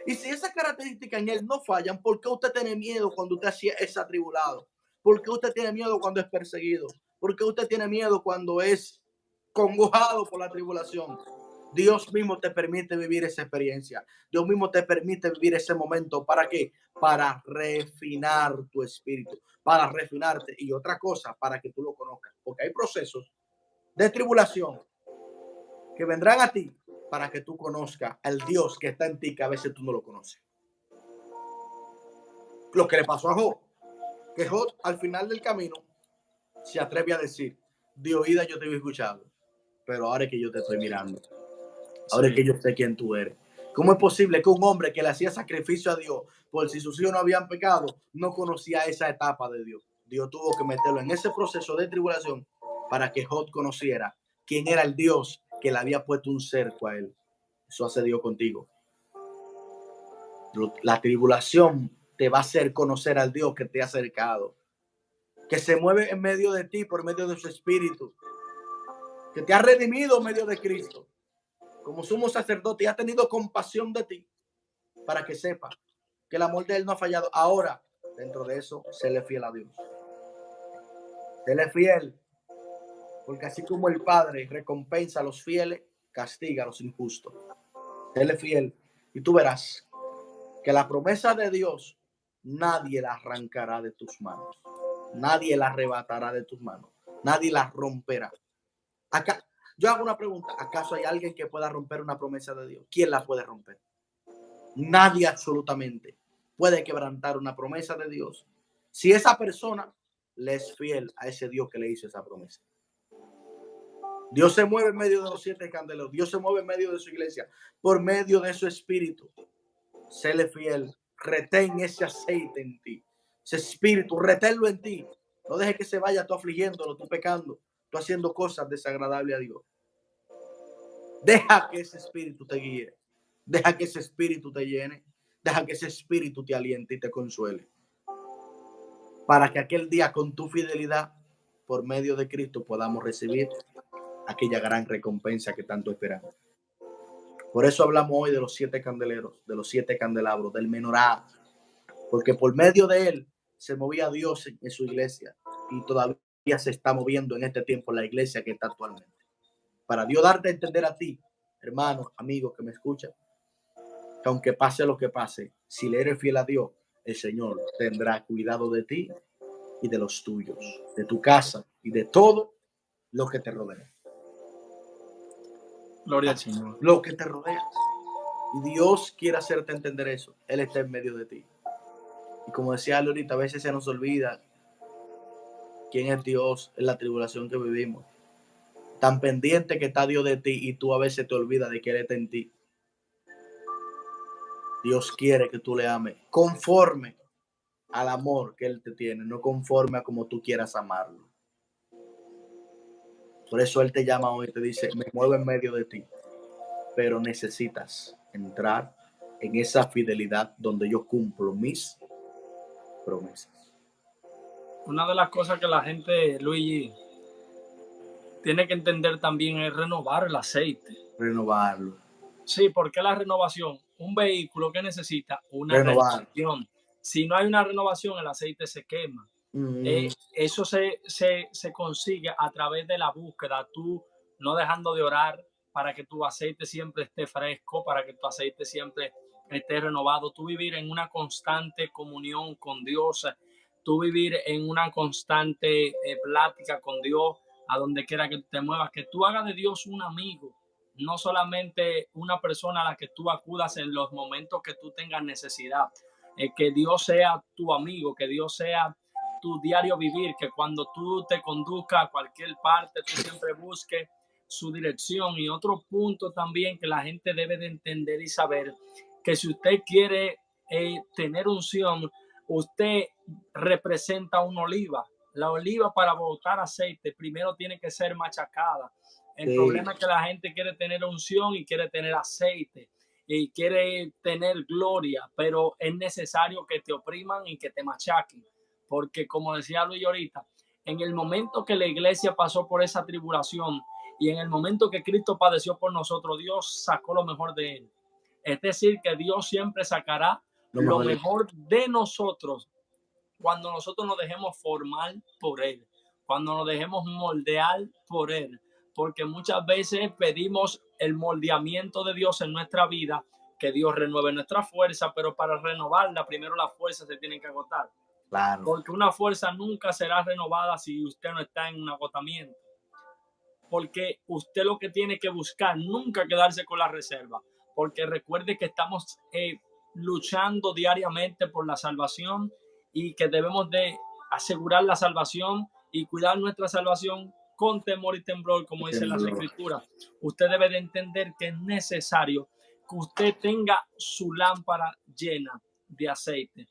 Y si esas características en él no fallan, ¿por qué usted tiene miedo cuando usted es atribulado? ¿Por qué usted tiene miedo cuando es perseguido? ¿Por qué usted tiene miedo cuando es congojado por la tribulación? Dios mismo te permite vivir esa experiencia. Dios mismo te permite vivir ese momento. ¿Para qué? Para refinar tu espíritu, para refinarte. Y otra cosa, para que tú lo conozcas. Porque hay procesos de tribulación que vendrán a ti para que tú conozcas al Dios que está en ti, que a veces tú no lo conoces. Lo que le pasó a Job, que Job al final del camino se atreve a decir, de oída yo te había escuchado, pero ahora es que yo te estoy mirando. Ahora es que yo sé quién tú eres. ¿Cómo es posible que un hombre que le hacía sacrificio a Dios por si sus hijos no habían pecado no conocía esa etapa de Dios? Dios tuvo que meterlo en ese proceso de tribulación para que Job conociera quién era el Dios que le había puesto un cerco a él. Eso hace Dios contigo. La tribulación te va a hacer conocer al Dios que te ha acercado, que se mueve en medio de ti por medio de su espíritu, que te ha redimido en medio de Cristo. Como sumo sacerdote, y ha tenido compasión de ti para que sepa que el amor de él no ha fallado. Ahora, dentro de eso, séle fiel a Dios. Séle fiel, porque así como el Padre recompensa a los fieles, castiga a los injustos. Séle fiel y tú verás que la promesa de Dios nadie la arrancará de tus manos. Nadie la arrebatará de tus manos. Nadie la romperá. Acá, yo hago una pregunta. ¿Acaso hay alguien que pueda romper una promesa de Dios? ¿Quién la puede romper? Nadie absolutamente puede quebrantar una promesa de Dios si esa persona le es fiel a ese Dios que le hizo esa promesa. Dios se mueve en medio de los 7 candeleros. Dios se mueve en medio de su iglesia por medio de su espíritu. Séle fiel. Retén ese aceite en ti. Ese espíritu, reténlo en ti. No dejes que se vaya tú afligiéndolo, tú pecando, tú haciendo cosas desagradables a Dios. Deja que ese espíritu te guíe. Deja que ese espíritu te llene. Deja que ese espíritu te aliente y te consuele. Para que aquel día con tu fidelidad, por medio de Cristo, podamos recibir aquella gran recompensa que tanto esperamos. Por eso hablamos hoy de los 7 candeleros, de los 7 candelabros, del menorá. Porque por medio de él se movía Dios en su iglesia. Y todavía se está moviendo en este tiempo la iglesia que está actualmente. para Dios darte a entender a ti, hermano, amigo que me escucha, que aunque pase lo que pase, si le eres fiel a Dios, el Señor tendrá cuidado de ti y de los tuyos, de tu casa y de todo lo que te rodea. Gloria al Señor. Lo que te rodea. Y Dios quiere hacerte entender eso. Él está en medio de ti. Y como decía ahorita, a veces se nos olvida quién es Dios en la tribulación que vivimos. Tan pendiente que está Dios de ti y tú a veces te olvidas de que Él está en ti. Dios quiere que tú le ames conforme al amor que Él te tiene, no conforme a como tú quieras amarlo. Por eso Él te llama hoy y te dice, me muevo en medio de ti, pero necesitas entrar en esa fidelidad donde yo cumplo mis promesas. Una de las cosas que la gente, Luigi, tiene que entender también es renovar el aceite. Renovarlo. Sí, porque la renovación, un vehículo que necesita una Renovar. renovación. Si no hay una renovación, el aceite se quema. Eso se consigue a través de la búsqueda, tú no dejando de orar para que tu aceite siempre esté fresco, para que tu aceite siempre esté renovado, tú vivir en una constante comunión con Dios, tú vivir en una constante plática con Dios, a donde quiera que te muevas, que tú hagas de Dios un amigo, no solamente una persona a la que tú acudas en los momentos que tú tengas necesidad, que Dios sea tu amigo, que Dios sea tu diario vivir, que cuando tú te conduzcas a cualquier parte, tú siempre busques su dirección. Y otro punto también que la gente debe de entender y saber, que si usted quiere tener unción, usted representa una oliva. La oliva, para botar aceite, primero tiene que ser machacada. El problema es que la gente quiere tener unción y quiere tener aceite y quiere tener gloria, pero es necesario que te opriman y que te machaquen. Porque como decía Luis ahorita, en el momento que la iglesia pasó por esa tribulación y en el momento que Cristo padeció por nosotros, Dios sacó lo mejor de él. Es decir, que Dios siempre sacará lo mejor de nosotros cuando nosotros nos dejemos formar por Él, cuando nos dejemos moldear por Él, porque muchas veces pedimos el moldeamiento de Dios en nuestra vida, que Dios renueve nuestra fuerza, pero para renovarla, primero las fuerzas se tienen que agotar. Claro. Porque una fuerza nunca será renovada si usted no está en un agotamiento. Porque usted lo que tiene que buscar, nunca quedarse con la reserva, porque recuerde que estamos luchando diariamente por la salvación y que debemos de asegurar la salvación y cuidar nuestra salvación con temor y temblor, como dice las escrituras. Usted debe de entender que es necesario que usted tenga su lámpara llena de aceite,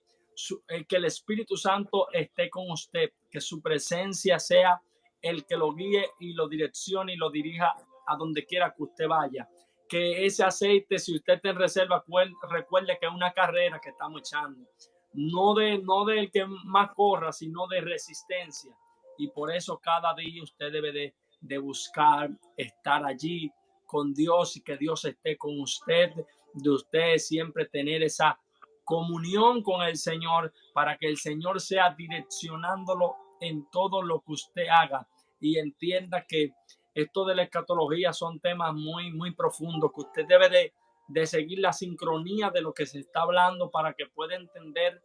que el Espíritu Santo esté con usted, que su presencia sea el que lo guíe y lo direccione y lo dirija a donde quiera que usted vaya. Que ese aceite, si usted te reserva, recuerde que es una carrera que estamos echando. No del que más corra, sino de resistencia. Y por eso cada día usted debe de buscar estar allí con Dios y que Dios esté con usted, de usted siempre tener esa comunión con el Señor para que el Señor sea direccionándolo en todo lo que usted haga y entienda que esto de la escatología son temas muy, muy profundos, que usted debe de seguir la sincronía de lo que se está hablando para que pueda entender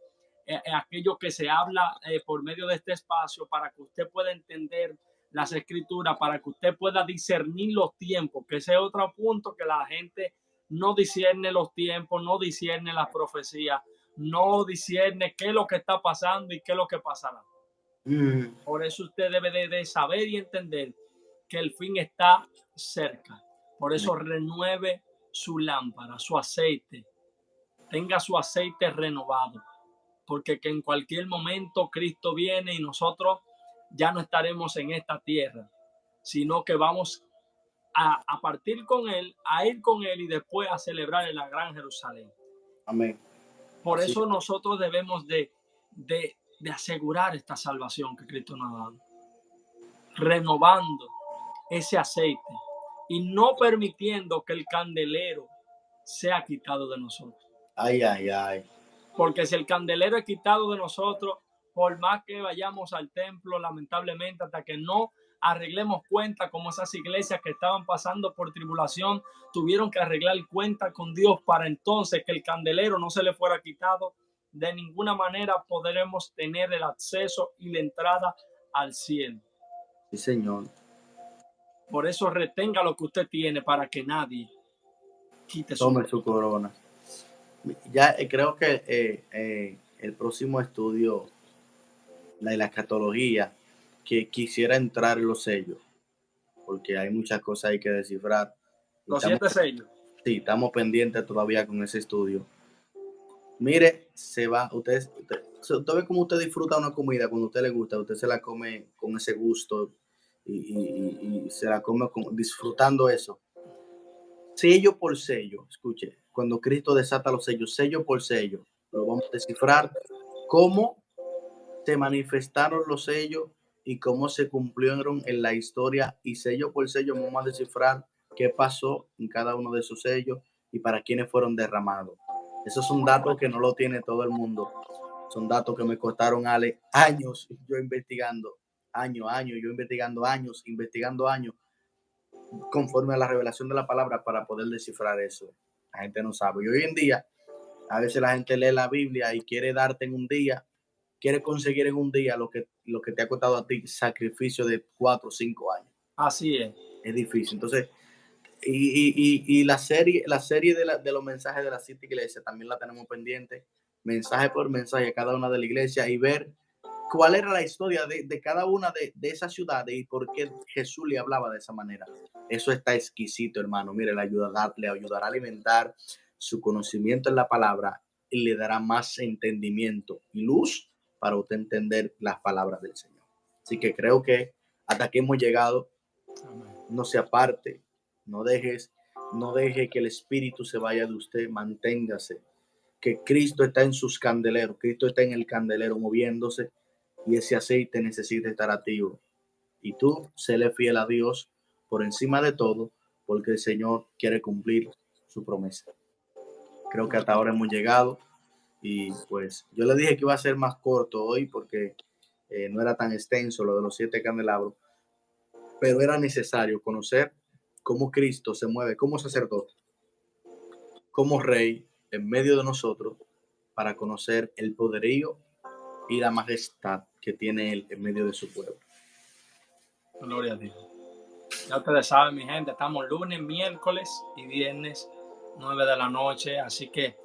aquello que se habla por medio de este espacio, para que usted pueda entender las escrituras, para que usted pueda discernir los tiempos, que ese es otro punto, que la gente no discierne los tiempos, no discierne las profecías, no discierne qué es lo que está pasando y qué es lo que pasará. Por eso usted debe de saber y entender que el fin está cerca. Por eso renueve su lámpara, su aceite. Tenga su aceite renovado. Porque que en cualquier momento Cristo viene y nosotros ya no estaremos en esta tierra, sino que vamos a partir con Él, a ir con Él y después a celebrar en la Gran Jerusalén. Amén. Por eso nosotros debemos de asegurar esta salvación que Cristo nos ha dado, renovando ese aceite y no permitiendo que el candelero sea quitado de nosotros. Ay, ay, ay. Porque si el candelero es quitado de nosotros, por más que vayamos al templo, lamentablemente, hasta que no arreglemos cuenta como esas iglesias que estaban pasando por tribulación tuvieron que arreglar cuenta con Dios para entonces que el candelero no se le fuera quitado. De ninguna manera podremos tener el acceso y la entrada al cielo. Sí, Señor. Por eso retenga lo que usted tiene para que nadie quite su Tome su corona. Ya creo que el próximo estudio, la escatología, que quisiera entrar en los sellos, porque hay muchas cosas hay que descifrar. los 7 sellos. Sí, estamos pendientes todavía con ese estudio. Mire, se va, usted ve cómo usted disfruta una comida cuando a usted le gusta, usted se la come con ese gusto y se la come disfrutando eso. Sello por sello, escuche, cuando Cristo desata los sellos, sello por sello, lo vamos a descifrar cómo se manifestaron los sellos y cómo se cumplieron en la historia, y sello por sello vamos a descifrar qué pasó en cada uno de esos sellos y para quiénes fueron derramados. Esos son datos que no lo tiene todo el mundo. Son datos que me costaron años yo investigando, investigando años, conforme a la revelación de la palabra para poder descifrar eso. La gente no sabe. Y hoy en día, a veces la gente lee la Biblia y quiere darte en un día, quiere conseguir en un día lo que te ha costado a ti sacrificio de 4 o 5 años. Así es. Es difícil. Entonces, y la serie de los mensajes de las 7 iglesias también la tenemos pendiente, mensaje por mensaje, cada una de la iglesia, y ver cuál era la historia de cada una de esas ciudades y por qué Jesús le hablaba de esa manera. Eso está exquisito, hermano. Mire, le ayudará a alimentar su conocimiento en la palabra y le dará más entendimiento y luz para usted entender las palabras del Señor. Así que creo que hasta aquí hemos llegado. No se aparte, no deje que el espíritu se vaya de usted, manténgase, que Cristo está en sus candeleros, Cristo está en el candelero moviéndose y ese aceite necesita estar activo. Y tú, séle fiel a Dios por encima de todo, porque el Señor quiere cumplir su promesa. Creo que hasta ahora hemos llegado y pues yo le dije que iba a ser más corto hoy porque no era tan extenso lo de los 7 candelabros, pero era necesario conocer cómo Cristo se mueve como sacerdote, como rey en medio de nosotros, para conocer el poderío y la majestad que tiene Él en medio de su pueblo. Gloria a Dios. Ya ustedes saben, mi gente, estamos lunes, miércoles y viernes, 9 de la noche. Así que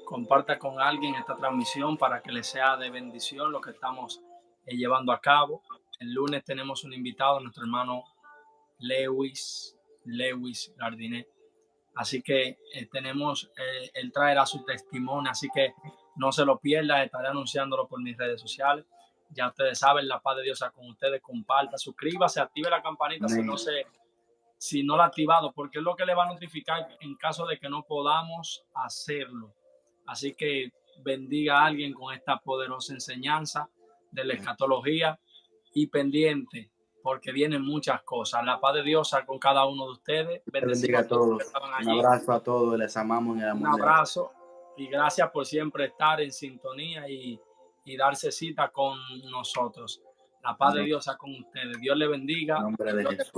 comparta con alguien esta transmisión para que le sea de bendición lo que estamos llevando a cabo. El lunes tenemos un invitado, nuestro hermano Lewis Gardinet. Así que él traerá su testimonio, así que no se lo pierda, estaré anunciándolo por mis redes sociales. Ya ustedes saben, la paz de Dios sea con ustedes, comparta, suscríbase, active la campanita si no la ha activado, porque es lo que le va a notificar en caso de que no podamos hacerlo. Así que bendiga a alguien con esta poderosa enseñanza de la escatología y pendiente, porque vienen muchas cosas. La paz de Dios sea con cada uno de ustedes. Bendiga a todos. Un abrazo a todos. Les amamos en el amor. Un abrazo y gracias por siempre estar en sintonía y darse cita con nosotros. La paz de Dios sea con ustedes. Dios le bendiga. En nombre de Jesús.